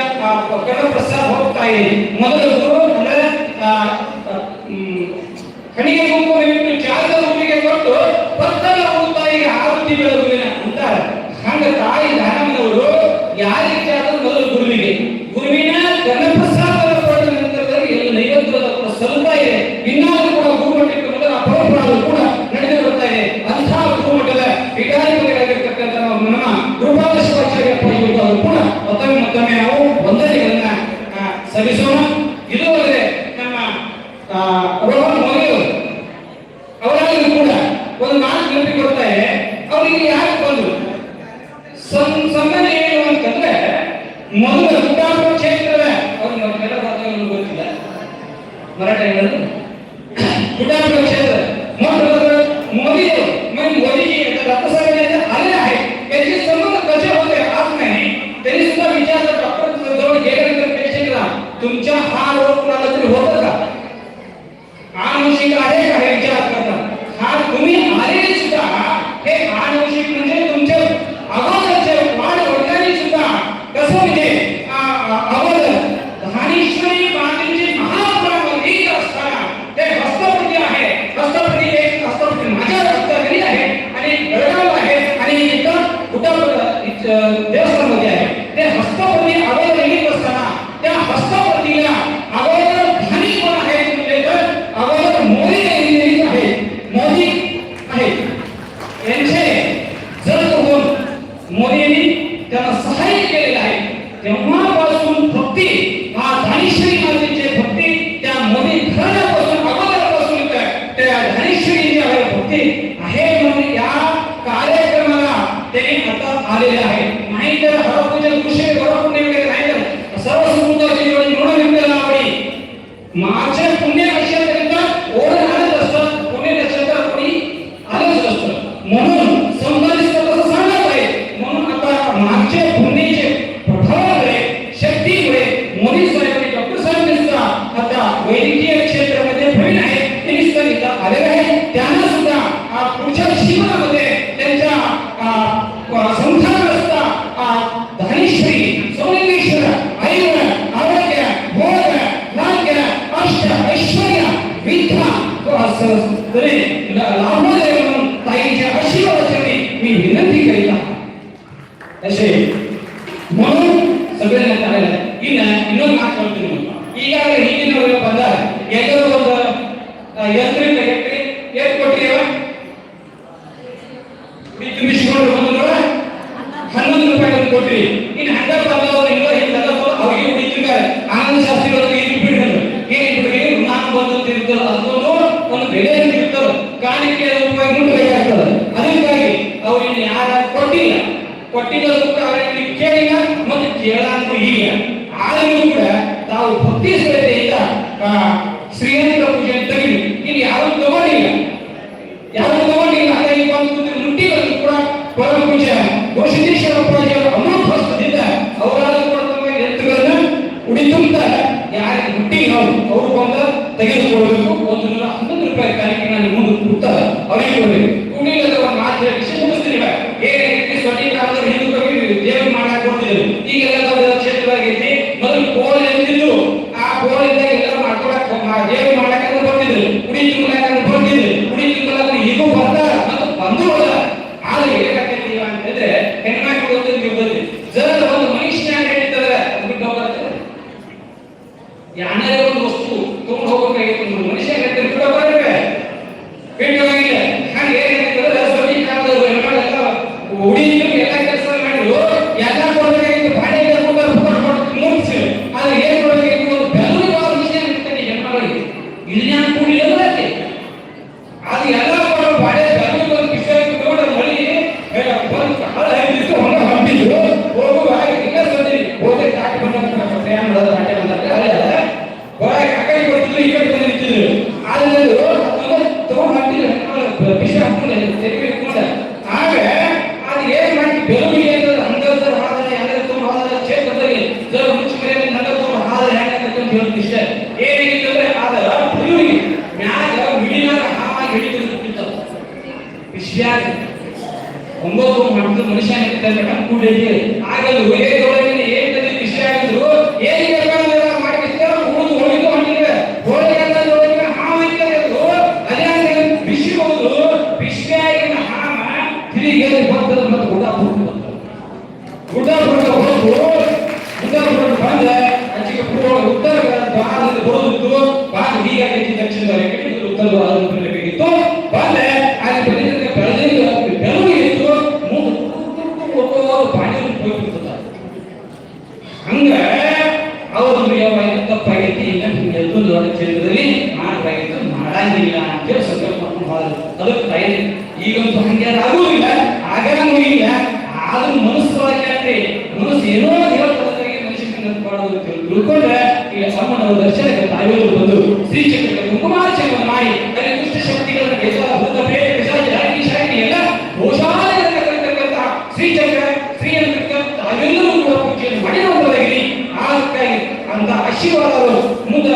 ಗರುಡ ಪ್ರಸಾದ ಹೋಗ್ತಾ ಇದೆ. ಮೊದಲು ಅಂದ್ರೆ ಕಣಿಗೆ ಗುಂಪು ಇಟ್ಟು ಚಾರದ ರೂಪಿಗೆ ಕೊಟ್ಟು ಪತ್ತಲ ತಾಯಿಗೆ ಆವೃತ್ತಿ ಬೆಳಗುವಿನ ಅಂತಾರೆ. ಹಂಗ ತಾಯಿ ದಾನಮ್ಮನವರು ಯಾರಿಗೆ ಚಾದ ಮೊದಲು ಗುರುವಿನ ಗಣಪ್ರಸಾದ ಕೊಟ್ಟ ನಂತರದಲ್ಲಿ ಎಲ್ಲ ನೈವೇದ್ಯದ ಕೂಡ ಸಲ್ಲುತ್ತಾ ಇದೆ. ಇನ್ನಾದ್ರೂ ಕೂಡ ಗುರುಮಟ್ಟಕ್ಕೆ ಮೊದಲ ಅಪರಾಧ ಕೂಡ ನಡೆದು ಬರ್ತಾ ಇದೆ. ಇಲ್ಲಿ ಯಾಕೆ ಬಂದ್ರು? ಸಂಬಂಧ ಏನು ಅಂತಂದ್ರೆ ಮೊದಲು ಕುಟಾಪುರ ಕ್ಷೇತ್ರದ ಅವ್ರಿಗೆ ಅವ್ರಿಗೆಲ್ಲ ಗೊತ್ತಿಲ್ಲ ಮರಾಠಿಗಳು कुटापुर क्षेत्र मोदी मोदी जी रत्नसाहेब आले आहे त्याचे संबंध कसे होते आज नाही तरी सुद्धा विचारलं डॉक्टर जवळ गेल्यानंतर पेशंटला तुमच्या हा रोग कुणाला तरी होतं का आनुषंगिक आहे का हे विचार करतात हा तुम्ही आलेले सुद्धा हे आनुषंगिक म्हणजे तुमच्या अगोदरचे वाढ वडिलांनी सुद्धा कसं म्हणजे अगोदर धानेश्वरी बांधीची महापुरामध्ये असताना ते हस्तपती आहे हस्तपती एक हस्तपती माझ्या रक्तावरी आहे आणि बेळगाव आहे आणि इथं कुटापुर देवस्थानमध्ये आहे ते हस्तपती अगोदर येत असताना त्या हस्तपतीला अगोदर धानी कोण आहे म्हणजे तर अगोदर मोदी आहे मोदी आहे यांचे जर कोण मोदींनी त्यांना सहाय्य केलेलं आहे तेव्हापासून भक्ती हा धानेश्वरी मातेची भक्ती त्या मोदी घराण्यापासून अगोदरपासून त्या धानेश्वरी जी आहे भक्ती आहे म्हणून या कार्यक्रमाला त्यांनी आता आलेले आहे नाही तर हरपूजन कृषी वरपुण्य वगैरे नाही तर सर्व समुदायाची जोडी म्हणून विकला आवडी माझ्या पुण्य नक्षत्रात ओढ आलेच असतं पुण्य नक्षत्रात कोणी आलेच असतं म्हणून संबंधित तसं सांगत आहे म्हणून आता मागचे पुण्याचे प्रभावामुळे शक्तीमुळे मोदी साहेब आणि डॉक्टर साहेब सुद्धा आता वैद्यकीय क्षेत्रामध्ये प्रवीण आहे त्यांनी सुद्धा इथं आलेले आहे त्यांना सुद्धा पुढच्या जीवनामध्ये त्यांच्या संसारग्रस्त धानेश्वरी सौलिंगेश्वर आयुर्वेद आरोग्य भोग भाग्य अष्ट ऐश्वर्य विद्या लाभो दे म्हणून ताईच्या आशीर्वादासाठी मी विनंती करीत आहे असे म्हणून सगळ्यांना करायला ಇನ್ನೊಂದು ಮಾತು ಹೇಳ್ತೀನಿ ಈಗಾಗಲೇ ಹಿಂದಿನವರು ಬಂದಾಗ ಎಲ್ಲರೂ ಒಂದು ಯಂತ್ರಿಕ ಏಟ್ ಕೊಟ್ಟಿದ್ದೇವ ತುಂಬಿಸಿಕೊಂಡು ಬಂದ್ರು 11 ರೂಪಾಯಿ ಕೊಟ್ರಿ ಇನ್ನು 10 ಬಂದವರು ಇನ್ನೂ ಹಿಂದೆಲ್ಲ ಅವ್ರಿಗೆ ಹುಡುಕಿದ್ದಾರೆ ಆನಂದ ಶಾಸ್ತ್ರಿಗಳು ಇದು ಬಿಡಿದ್ರು ಏನು ನಾನು ಬಂದು ತಿರುತ್ತಲ್ಲ ಅದನ್ನು ಒಂದು ಬೆಲೆ ಇರ್ತಾರೆ ಕಾಣಿಕೆ ರೂಪಾಯಿ ಮುಟ್ಟಬೇಕಾಗ್ತದೆ ಅದಕ್ಕಾಗಿ ಅವ್ರಿಗೆ ಯಾರು ಕೊಟ್ಟಿದ್ದ ಅವರಿಗೆ ಕೇಳಿಲ್ಲ ಮತ್ತು ಕೇಳಂತೂ ಈಗ ಆದರೂ ಕೂಡ ತಾವು ಭಕ್ತಿ ಶ್ರದ್ಧೆಯಿಂದ ಶ್ರೀಯಂತ್ರ ಪೂಜೆ ತೆಗೆದು ಇಲ್ಲಿ ಯಾರು ತಗೊಂಡಿಲ್ಲ ಹಾಗಾಗಿ ಒಂದು ಮುಟ್ಟಿಗಳು ಕೂಡ ಪರಮ ಪೂಜೆ ಘೋಷಿತೇಶ್ವರ ಪೂಜೆ ಅಮೃತ ಹಸ್ತದಿಂದ ಅವರಾದ್ರೂ ಕೂಡ ತಮ್ಮ ಎತ್ತುಗಳನ್ನ ಉಡಿ ತುಂಬುತ್ತಾರೆ ಯಾರಿಗೆ ಮುಟ್ಟಿಲ್ಲ ಅವರು ಬಂದ ತೆಗೆದುಕೊಳ್ಬೇಕು 111 ರೂಪಾಯಿ ಕಾರ್ಯಕ್ರಮ ಮುಂದೆ ಕೊಡ್ತಾರೆ ಅವರಿಗೆ ಕೊಡಬೇಕು ಕುಡಿಯಲ್ಲ ಒಂದು ಮಾತು ವಿಷಯ ಮುಗಿಸ್ತೀನಿ ಏನೇ ರೀತಿ ಸ್ವತಂತ್ರ ಹಿಂದೂ ದೇವರು ಮಾಡಕ್ಕೆ ಕೊಡ್ತಿದ್ರು ಈಗೆಲ್ಲ ಕ್ಷೇತ್ರವಾಗೈತಿ ಮೊದಲು ಕೋಲ್ ಎಂದಿದ್ದು ಆ ಕೋಲಿಂದ ಎಲ್ಲ ಮಾಡ್ಕೊಳಕ್ ದೇವರು ಮಾಡಕ್ಕೆ ಬರ್ತಿದ್ರು ಕುಡಿ ತುಂಬಲಾಕ ಬರ್ತಿದ್ರು ಕುಡಿ ತುಂಬಲಾಕ ಈಗೂ ಬರ್ತಾರ ಮತ್ತು ಬಂದು ಹೋದ ಆದ್ರೆ ಏನಾಗ್ತೈತಿ ಅಂತಂದ್ರೆ ಹೆಣ್ಮಕ್ಳು ಗೊತ್ತಿದ್ದು ಜರ ಒಂದು ಮನುಷ್ಯ ಹೇಳ್ತಾರೆ ಬಿಟ್ಟು ಹೋಗ್ತಾರೆ ಯಾರೇ ಒಂದು ವಸ್ತು ತಗೊಂಡು ಹೋಗ್ಬೇಕಾಗಿತ್ತು ಮನುಷ್ಯ ಹೇಳ್ತಾರೆ ಬಿಟ್ಟು ಹೋಗ್ತಾರೆ ಬಿಟ್ಟು ಹೋಗಿಲ್ಲ ಹಾಗೆ ಏನಾಗ್ತದೆ ಸ್ವತಂತ್ರ ಹೆಣ್ಮಕ್ಳೆಲ್ಲ ಉಡಿದ್ರು ಎಲ್ಲ ಕೆಲಸ ಮಾಡಿದ್ರು ಎಲ್ಲ ಕೊಡಬೇಕಾಗಿತ್ತು ಬಾಡಿ ಮುಗಿಸಿ ಆದ್ರೆ ಏನ್ ಕೊಡಬೇಕಾಗಿತ್ತು ಒಂದು ಬೆಲೂರಿಗೆ ಅವ್ರ ವಿಷಯ ಇರ್ತದೆ ಹೆಣ್ಮಗಳಿಗೆ ಇಲ್ಲಿ ನಾನು ಕೂಡಿಲ್ಲ ಅದು ಎಲ್ಲ ಕೊಡೋ ಬಾಡಿ ಬೆಲೂರಿಗೆ ಒಂದು ವಿಷಯ ತಗೊಂಡು ಮಳಿ ಬಂದು ಹಾಳ ಹಾಕಿದ್ರು ಹೊಂಗ ಹಂಬಿದ್ರು ಹೋಗುವಾಗ ಇಲ್ಲ ಸರಿ ಹೋದ್ರೆ ತಾಟಿ ಬಂದ ಪ್ರಯಾಣ ಮಾಡೋದು ತಾಟಿ ಬಂದಾಗ ಅಲ್ಲ ಹೊರಗೆ ಆ ಕಡೆ ಕೊಡ್ತಿದ್ರು ಈ ಕಡೆ ಬಂದು ನಿಂತಿದ್ರು ಆದ್ರೆ ತಗೊಂಡು ಹಾಕ್ತಿದ್ರು ವಿಷಯ ಹಾಕೊಂಡು ತೆರಿಗೆ ಇಟ್ಕೊಂಡ ಆಗ ಅದು ಏನ್ ಮಾಡಿ ಬೆಲೂರಿಗೆ ಅಂದರ್ ಹಾದ್ರೆ ಯಾರು ತುಂಬ ಹಾದ್ರೆ ಕ್ಷೇತ್ರದಲ್ಲಿ ಜರ ಮುಚ್ಚಿಮರೆ ನಗರ ಹಾದ್ರೆ ಹೇಗೆ ಇಷ್ಟ ಏನಿತ್ತಂದ್ರೆ ಆದ ಬೆಲೂರಿಗೆ ಮ್ಯಾಗ ಮಿಡಿನಾಗ ಹಾವಾಗಿ ಹಿಡಿದು ವಿಷಯ 9 ಮಕ್ಕಳು ಮನುಷ್ಯ ಕೂಡಿಗೆ ಆಗಲು ವೇದೊಳಗಿನ ಏಕದಲ್ಲಿ ವಿಷಯ ಆಗಿದ್ರು ಏನ್ ಬೇಕಾದ್ರೆ ಮಾಡಿಸ್ತಾರೆ ಉಳಿದು ಹೋಳಿಗೆ ಹೊಂದಿದೆ ಹೋಳಿಗೆ ಹಾವಿದ್ದಾರೆ ಅದೇ ಬಿಸಿ ಹೋದ್ರು ಬಿಸಿಯಾಗಿನ ಹಾಮ ತಿರುಗಿ ಬರ್ತದೆ ಮತ್ತು ಗುಡ್ಡಾಪುರ ಬಂದ ಅಚ್ಚಿಗೆ ಪೂರ್ವ ಉತ್ತರ ಭಾರತದಲ್ಲಿ ಬರೋದಿತ್ತು ಭಾರತ ಹೀಗಾಗಿ ದಕ್ಷಿಣದಲ್ಲಿ ಉತ್ತರ ಭಾರತದಲ್ಲಿತ್ತು ಬಂದೆ ಅಲ್ಲಿ ಬಂದಿದ್ದ ಬೆಳವಣಿಗೆ ಇತ್ತು ಪಾಣಿಯನ್ನು ಹೋಗ್ತಿರ್ತಾರೆ ಹಂಗ ಅವರು ತಪ್ಪಾಗೈತಿ ಇಲ್ಲ ಎಲ್ಲೊಂದು ಕ್ಷೇತ್ರದಲ್ಲಿ ಮಾಡಬೇಕಾಗಿತ್ತು ಮಾಡಂಗಿಲ್ಲ ಅಂತೇಳಿ ಸಂಕಲ್ಪ ಮಾಡ್ಕೊಂಡು ಹೋದ್ರು ಅದಕ್ಕೆ ತಯಾರಿ ಈಗಂತೂ ಹಂಗೆ ಆಗುವುದಿಲ್ಲ ಹಾಗಾಗಿ ಆದ್ರೂ ಮನಸ್ಸು ಅಂದ್ರೆ ಮನಸ್ಸು ಏನೋ ಹೇಳ್ಕೊಡೋದಾಗಿ ಮನುಷ್ಯನ ಮಾಡೋದು ಅಂತ ತಿಳ್ಕೊಂಡ್ರೆ ಈಗ ಅಮ್ಮನವರ ದರ್ಶನಕ್ಕೆ ತಾಯಿಯವರು ಬಂದು ಶ್ರೀಚಕ್ರಕ್ಕೆ ಕುಂಕುಮಾರ್ಚನೆ ಮಾಡಿ ತನ್ನ ದುಷ್ಟ ಶಕ್ತಿಗಳನ್ನು ಭೂತ ಪ್ರೇತ ಪಿಶಾಚ ರಾಗಿ ಶಾಯಿನಿ ಎಲ್ಲ ದೋಷಾಲಯಗಳನ್ನು ಕಲಿತಕ್ಕಂಥ ಶ್ರೀಚಕ್ರ ಶ್ರೀ ಅಂತಕ್ಕಂಥ ತಾವೆಲ್ಲರೂ ಕೂಡ ಪೂಜೆಯನ್ನು ಮಾಡಿರುವುದಾಗಿ ಅದಕ್ಕಾಗಿ ಅಂತ ಆಶೀರ್ವಾದಗಳು ಮುಂದೆ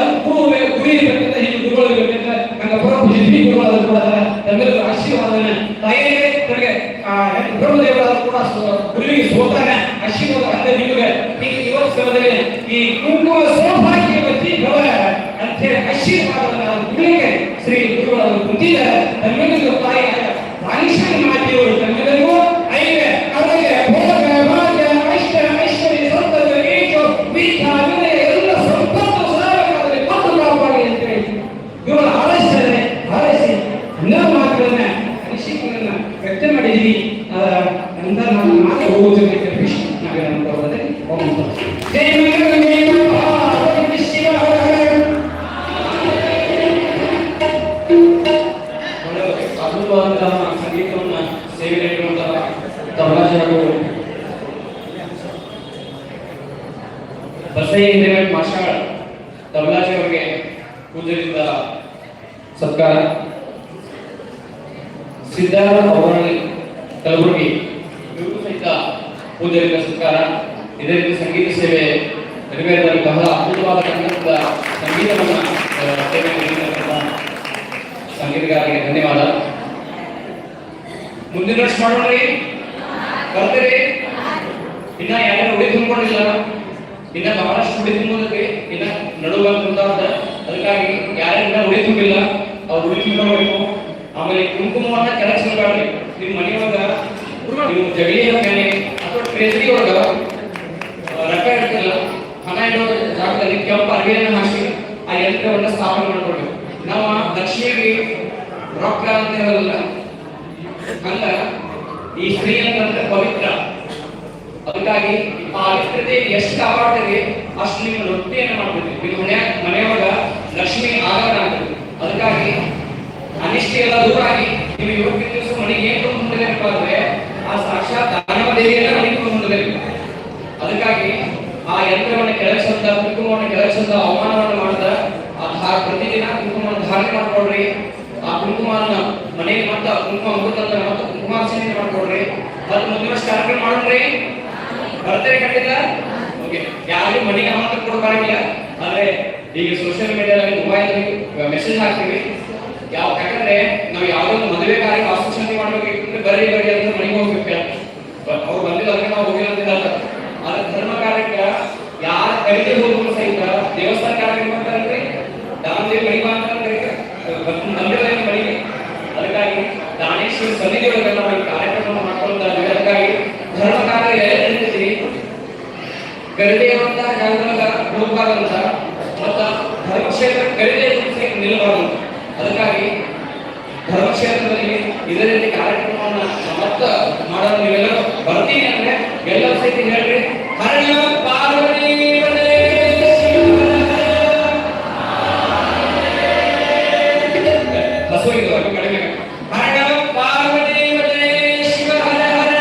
ಗುರಿ ಇರಬೇಕಂತ ಹೀಗೆ ಗುರುಗಳು ಇರಬೇಕಂತ ನನ್ನ ಪೂಜೆ ಶ್ರೀ ಗುರುಗಳಾದರೂ ಕೂಡ ತಮ್ಮೆಲ್ಲರೂ ಆಶೀರ್ವಾದನ ತಾಯಿಗೆ ತನಗೆ ಬ್ರಹ್ಮದೇವರಾದರೂ ಕೂಡ ಗುರುವಿಗೆ ಸೋತಾನ ಆಶೀರ್ವಾದ ಅಲ್ಲೇ ನಿಮಗೆ ಈಗ ಇವತ್ತು ಸಮಯದಲ್ಲಿ ಈ ಕುಂಕುಮ ಸೌಭಾಗ್ಯವತಿ ಭವ ಅಂತ ಹೇಳಿ ಆಶೀರ್ವಾದವನ್ನು ಗುರುವಿಗೆ ಶ್ರೀ ಗುರುಗಳಾದರೂ ಕುಂತಿದ್ದಾರೆ ತಮ್ಮೆಲ್ಲರಿಗೂ ತಾಯಿ ವಾಣಿಶ್ವರಿ ಮಾತೆಯವರು ತಮ್ಮೆಲ್ಲರಿಗೂ ಐವೆ ಅವರಿಗೆ ಭೋಗ ಭಾಗ್ಯ ಐಶ್ವರ್ಯ ಸಂತತ ಏಜು ವಿದ್ಯಾ ವಿನಯ ಎಲ್ಲ ಸಂಪತ್ತು ಸದಾಕಾಲದಲ್ಲಿ ಕೊಟ್ಟು ಕಾಪಾಡಿ ಅಂತ ಹೇಳಿ ಇವರು ಹಾರೈಸಿ ಹನ್ನೆರಡು ಮಾತುಗಳನ್ನ ಅನಿಸಿಕೆಗಳನ್ನ ವ್ಯಕ್ತ ಮಾಡಿದ್ದೀವಿ ಅಂತ ನಾನು ಮಾತು ಹೋಗೋದಕ್ಕೆ ಜೈ ಅದ್ಭುತವಾದಂತಹ ಸಂಗೀತವನ್ನು ಸೇವೆ ನೀಡುವಂತಹ ತಬಲಾಜರು ಬಸಯ್ಯ ಮಾಷಾಳ್ ತಬಲಾಜಿ ಅವರಿಗೆ ಪೂಜೆಯಿಂದ ಸತ್ಕಾರ. ಸಿದ್ಧಾರ್ಥ ಅವರಲ್ಲಿ ಕಲಬುರಗಿ ಇವರು ಸಹಿತ ಪೂಜೆಯಿಂದ ಸತ್ಕಾರ. ಇದರಿಂದ ಸಂಗೀತ ಸೇವೆ ನೆರವೇರಿದಲ್ಲಿ ಬಹಳ ಅದ್ಭುತವಾದ ಸಂಗೀತವನ್ನು ಸೇವೆ ನೀಡಿದಂತಹ ಸಂಗೀತಗಾರರಿಗೆ ಧನ್ಯವಾದ. ಮುಂದಿನ ವರ್ಷ ಮಾಡೋಣ್ರಿ, ಬರ್ತೀರಿ? ಇನ್ನ ಯಾರು ಉಡಿ ತುಂಬಿಕೊಂಡಿಲ್ಲ, ಇನ್ನ ಬಹಳಷ್ಟು ಉಡಿ ತುಂಬೋದಕ್ಕೆ ಇನ್ನ ನಡುವ ಅದಕ್ಕಾಗಿ ಯಾರಿಂದ ಉಡಿ ತುಂಬಿಲ್ಲ ಅವ್ರು ಉಡಿ ತುಂಬಿಡಬೇಕು. ಆಮೇಲೆ ಕುಂಕುಮವನ್ನ ಕೆಳಗೆ ಸುಲ್ಕಾಡ್ರಿ. ನಿಮ್ಮ ಮನೆಯೊಳಗ ನೀವು ಜಗಲಿ ಮೇಲೆ ಅಥವಾ ಟ್ರೇಸರಿ ಒಳಗ ರೊಕ್ಕ ಇರ್ತಿಲ್ಲ, ಹಣ ಇಡೋ ಜಾಗದಲ್ಲಿ ಕೆಂಪು ಅರಿವೆಯನ್ನು ಹಾಕಿ ಆ ಯಂತ್ರವನ್ನ ಸ್ಥಾಪನೆ ಮಾಡ್ಕೊಳ್ಬೇಕು. ನಾವು ಲಕ್ಷ್ಮಿಗೆ ರೊಕ್ಕ ಅಂತ ಹೇಳಲ್ಲ, ಅಲ್ಲ ಈ ಸ್ತ್ರೀ ಅಂತಂದ್ರೆ ಪವಿತ್ರ. ಅದಕ್ಕಾಗಿ ಆ ಪವಿತ್ರತೆ ಎಷ್ಟು ಕಾಪಾಡ್ತೀರಿ ಅಷ್ಟು ನಿಮ್ಮ ರೊಟ್ಟಿಯನ್ನು ಮಾಡ್ತೀವಿ. ನಿಮ್ಮ ಮನೆಯೊಳಗ ಲಕ್ಷ್ಮಿ ಆಗಮನ ಆಗ್ತದೆ. ಅದಕ್ಕಾಗಿ ಅನಿಷ್ಠೆ ಎಲ್ಲ ದೂರ ಆಗಿ ನೀವು ಇವತ್ತಿನ ದಿವಸ ಮನೆಗೆ ಏನ್ ಕೊಂಡ್ಕೊಂಡಿರಬೇಕು ಅಂದ್ರೆ ಆ ಸಾಕ್ಷಾತ್ ದಾನವ ದೇವಿಯನ್ನ ಮನೆಗೆ ಕೊಂಡ್ಕೊಂಡಿರಬೇಕು. ಅದಕ್ಕಾಗಿ ಆ ಯಂತ್ರವನ್ನು ಕೆಳಗಿಸಂತ ಕುಂಕುಮವನ್ನು ಕೆಳಗಿಸಂತ ಅವಮಾನವನ್ನು ಮಾಡಿದ ಪ್ರತಿದಿನ ಕುಂಕುಮವನ್ನು ಧಾರಣೆ ಮಾಡ್ಕೊಳ್ರಿ. ಆ ಕುಂಕುಮವನ್ನು ಮನೆಗೆ ಮತ್ತ ಕುಂಕುಮ ಮುಗಿದ ಮತ್ತೆ ಕುಂಕುಮಾರ್ಚನೆ ಮಾಡ್ಕೊಳ್ರಿ. ಅದು ಮುಂದಿನ ವರ್ಷ ಕಾರ್ಯಕ್ರಮ ಮಾಡ್ರಿ. ಬರ್ತಾರೆ ಖಂಡಿತ. ಓಕೆ, ಯಾರು ಮನೆಗೆ ಆಮಂತ್ರಣ ಕೊಡಬಾರಿಲ್ಲ. ಆದ್ರೆ ಈಗ ಸೋಷಿಯಲ್ ಮೀಡಿಯಾದಲ್ಲಿ ಮೊಬೈಲ್ ಮೆಸೇಜ್ ಹಾಕ್ತೀವಿ. ಯಾಕಂದ್ರೆ ನಾವು ಯಾವುದೋ ಒಂದು ಮದುವೆ ಕಾರ್ಯ ವಾಸ್ತುಶಾಂತಿ ಮಾಡ್ಬೇಕಿದ್ರೆ ಬರ್ರಿ ಅಂತ ಮನೆಗೆ ಹೋಗ್ಬೇಕು. ಅವ್ರು ಬಂದಿಲ್ಲ ಅಂದ್ರೆ ನಾವು ಹೋಗಿಲ್ಲ ಅಂತಿಲ್ಲ. ಆದ್ರೆ ಧರ್ಮ ಕಾರ್ಯಕ್ಕೆ ಯಾರ ಕೈಗೆ ಹೋದ್ರು ಸಹಿತ ದೇವಸ್ಥಾನ ಕಾರ್ಯಕ್ರಮ ಮಾಡ್ತಾರಲ್ರಿ, ದಾನದೇವಿ ಮಣಿ ಮಾಡ್ತಾರಲ್ರಿ, ನಂಬಿದ ಮಣಿಗೆ. ಅದಕ್ಕಾಗಿ ದಾನೇಶ್ವರ ಸನ್ನಿಧಿ ಒಳಗೆಲ್ಲ ನಾವು ಕಾರ್ಯಕ್ರಮ ಮಾಡ್ಕೊಳ್ತಾ ಇದ್ದೀವಿ. ಅದಕ್ಕಾಗಿ ಧರ್ಮ ಕಾರ್ಯ ನಡೀತೀವಿ. ಗರಿದೆಯುವಂತಹ ಜಾಗದಾಗ ಹೋಗಬಾರಂತ ಮತ್ತ ಧರ್ಮಕ್ಷೇತ್ರ ಗರಿದೆ ನಿಲ್ಲಬಾರಂತ. ಅದಕ್ಕಾಗಿ ಧರ್ಮಕ್ಷೇತ್ರದಲ್ಲಿ ಇದೇ ರೀತಿ ಕಾರ್ಯಕ್ರಮವನ್ನು ಮತ್ತ ಮಾಡಲು ನೀವೆಲ್ಲರೂ ಬರ್ತೀನಿ ಅಂದ್ರೆ ಎಲ್ಲರೂ ಸಹಿತ ಹೇಳ್ರಿ. ಹರಣ ಪಾರ್ವತಿ ಹಸುವಿಗೆ ಕಡಿಮೆ. ಹರಣ ಪಾರ್ವತಿ ಶಿವ ಹರ ಹರ.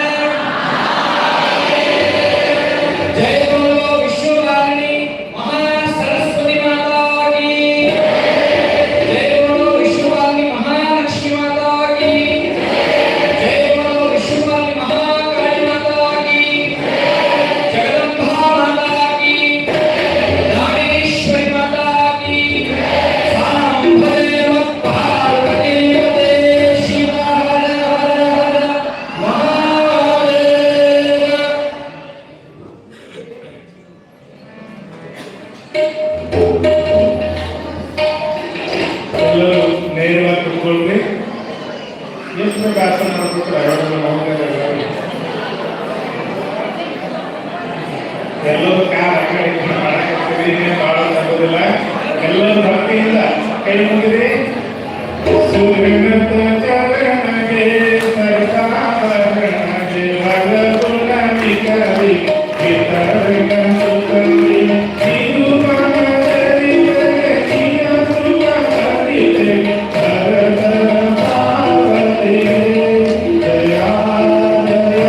ಜಯ ಬೋಲೋ ವಿಶ್ವವಾಹಿನಿ ಮಹಾ ಸರಸ್ವತಿ ಮಾತಾ ಕೀ. ಜಯ ಬೋಲೋ ವಿಶ್ವವಾಹಿನಿ ಮಹಾಲಕ್ಷ್ಮಿ ಮಾತಾ ಕೀ. ಜಯ ಬೋಲೋ ವಿಶ್ವವಾಹಿನಿ ಮಹಾಕಾಳಿ ಮಾತಾ ಕೀ. ಜಗದಂಬಾ ಮಾತಾ ಕೀ. ದಾನೇಶ್ವರಿ ಮಾತಾ ಕೀ. ಸಾಂಬದೇವ ಪಾರ್ವತಿ ಶಿವ ಹರ ಹರ ಹರ ಮಹಾದೇವ. ಎಲ್ಲರೂ ನೇರವಾಗಿ ಕುತ್ಕೊಳ್ರಿ. ಎಷ್ಟು ಆಸನ ಮಾಡ್ಕೊತಾರೆ ಎಲ್ಲರೂ ಮಾಡಕ್ಕಾಗ್ತದೆ, ಮಾಡೋದಾಗೋದಿಲ್ಲ. ಎಲ್ಲರೂ ಭಕ್ತಿಯಿಂದ ಕೈ ಮುಗಿರಿ. ಸೂರ್ಯನಂತ ಚರಣಗೆ ಸರ್ಕಾರಣಗೆ ಭಗಗುಣಿ ಕರಿ ವಿತರಣು ಕರಿ ಇದು ಮನದರಿವಗೆ ನಿಯ ಸುಖ ಕರಿತೆ ಭರತ ಪಾರ್ವತಿ ಜಯ ಜಯ.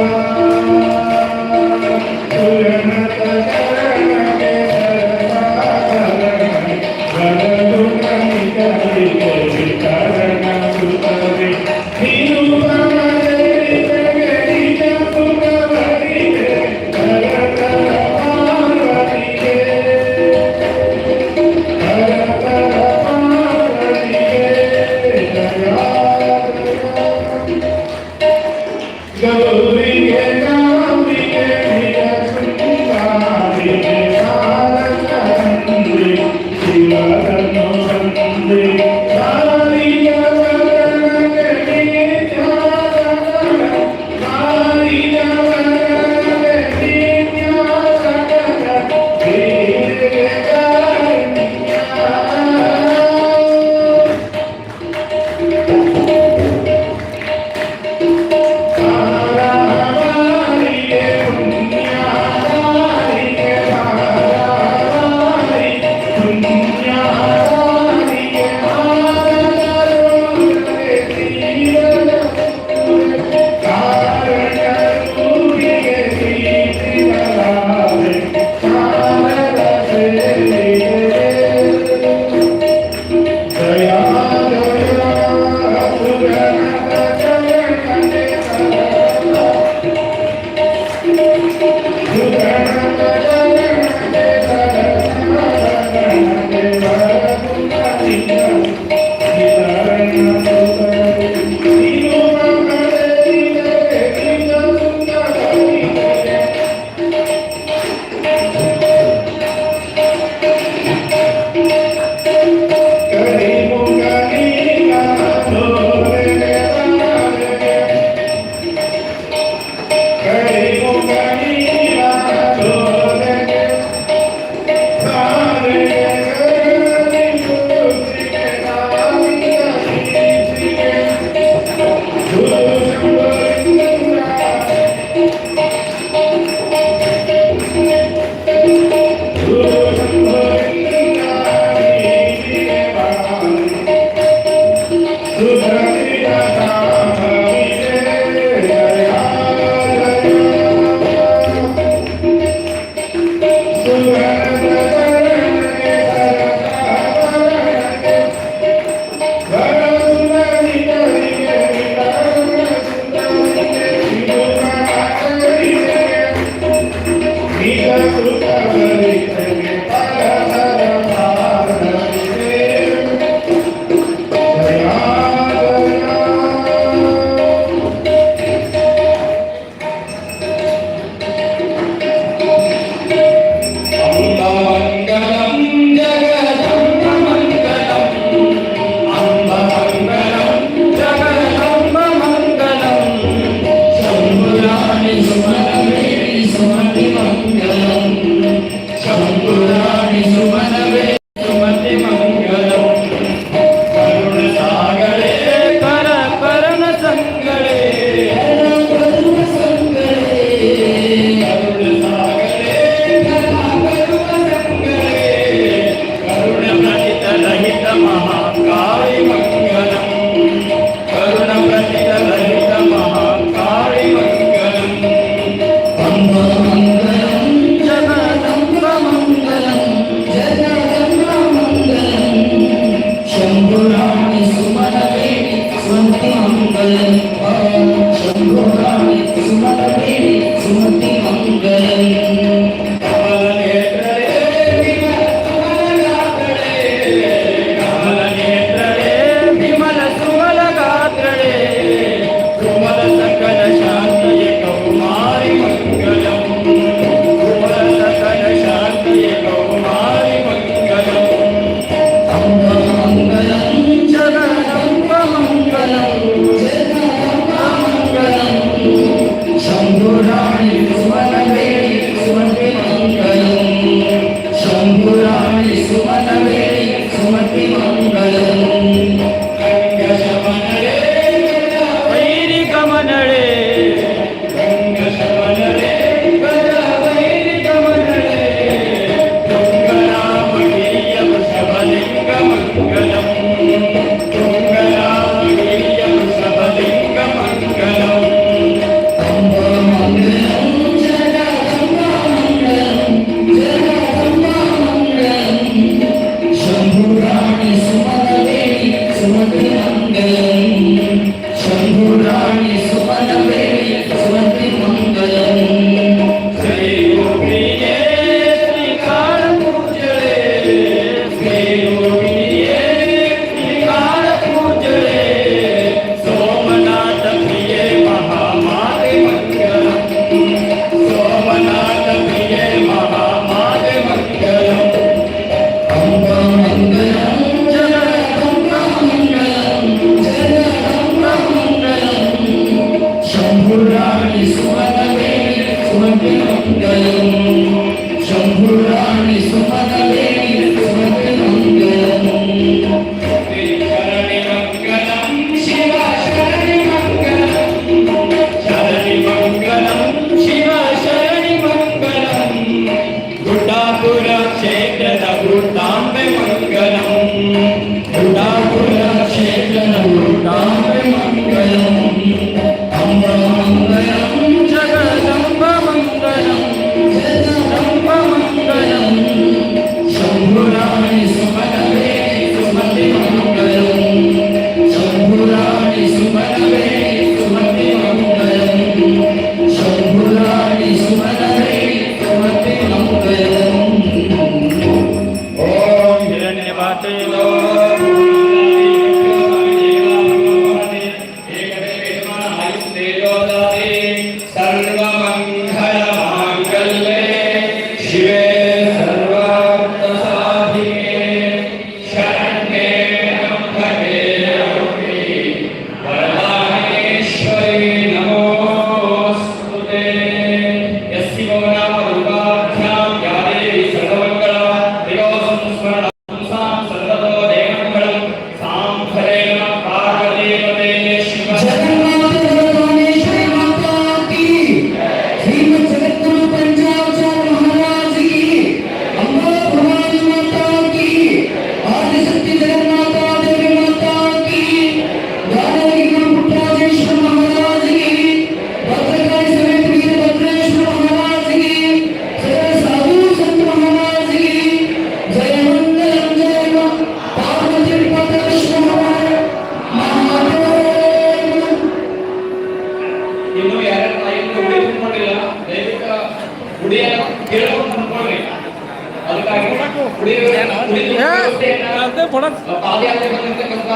ಪಾದಯಾತ್ರೆ ಬಂದಿರತಕ್ಕಂತ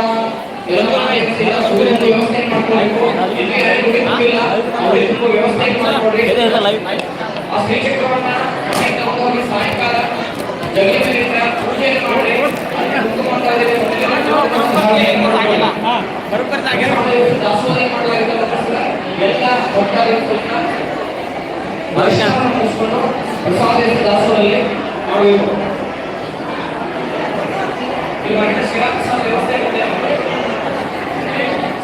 ಎಲ್ಲ ಸೂರ್ಯನ ವ್ಯವಸ್ಥೆ ಮಾಡ್ಕೊಳ್ಬೇಕು. ವ್ಯವಸ್ಥೆ ಮಾಡ್ಕೊಡ್ರಿ. ಆ ಶ್ರೀಚಕ್ರವನ್ನ ಹೋಗಿ ಸಾಯಂಕಾಲ ಜಗಲಿ ಮೇಲೆ ಪೂಜೆ ಮಾಡಿ ದಾಸೋಹ ಮಾಡಲಾಗಿದ್ದ ಎಲ್ಲ ಒಟ್ಟಾಗಿ ಮುಗಿಸ್ಕೊಂಡು ಪ್ರಸಾದ ದಾಸೋಹದಲ್ಲಿ ಮಾಡಬೇಕು.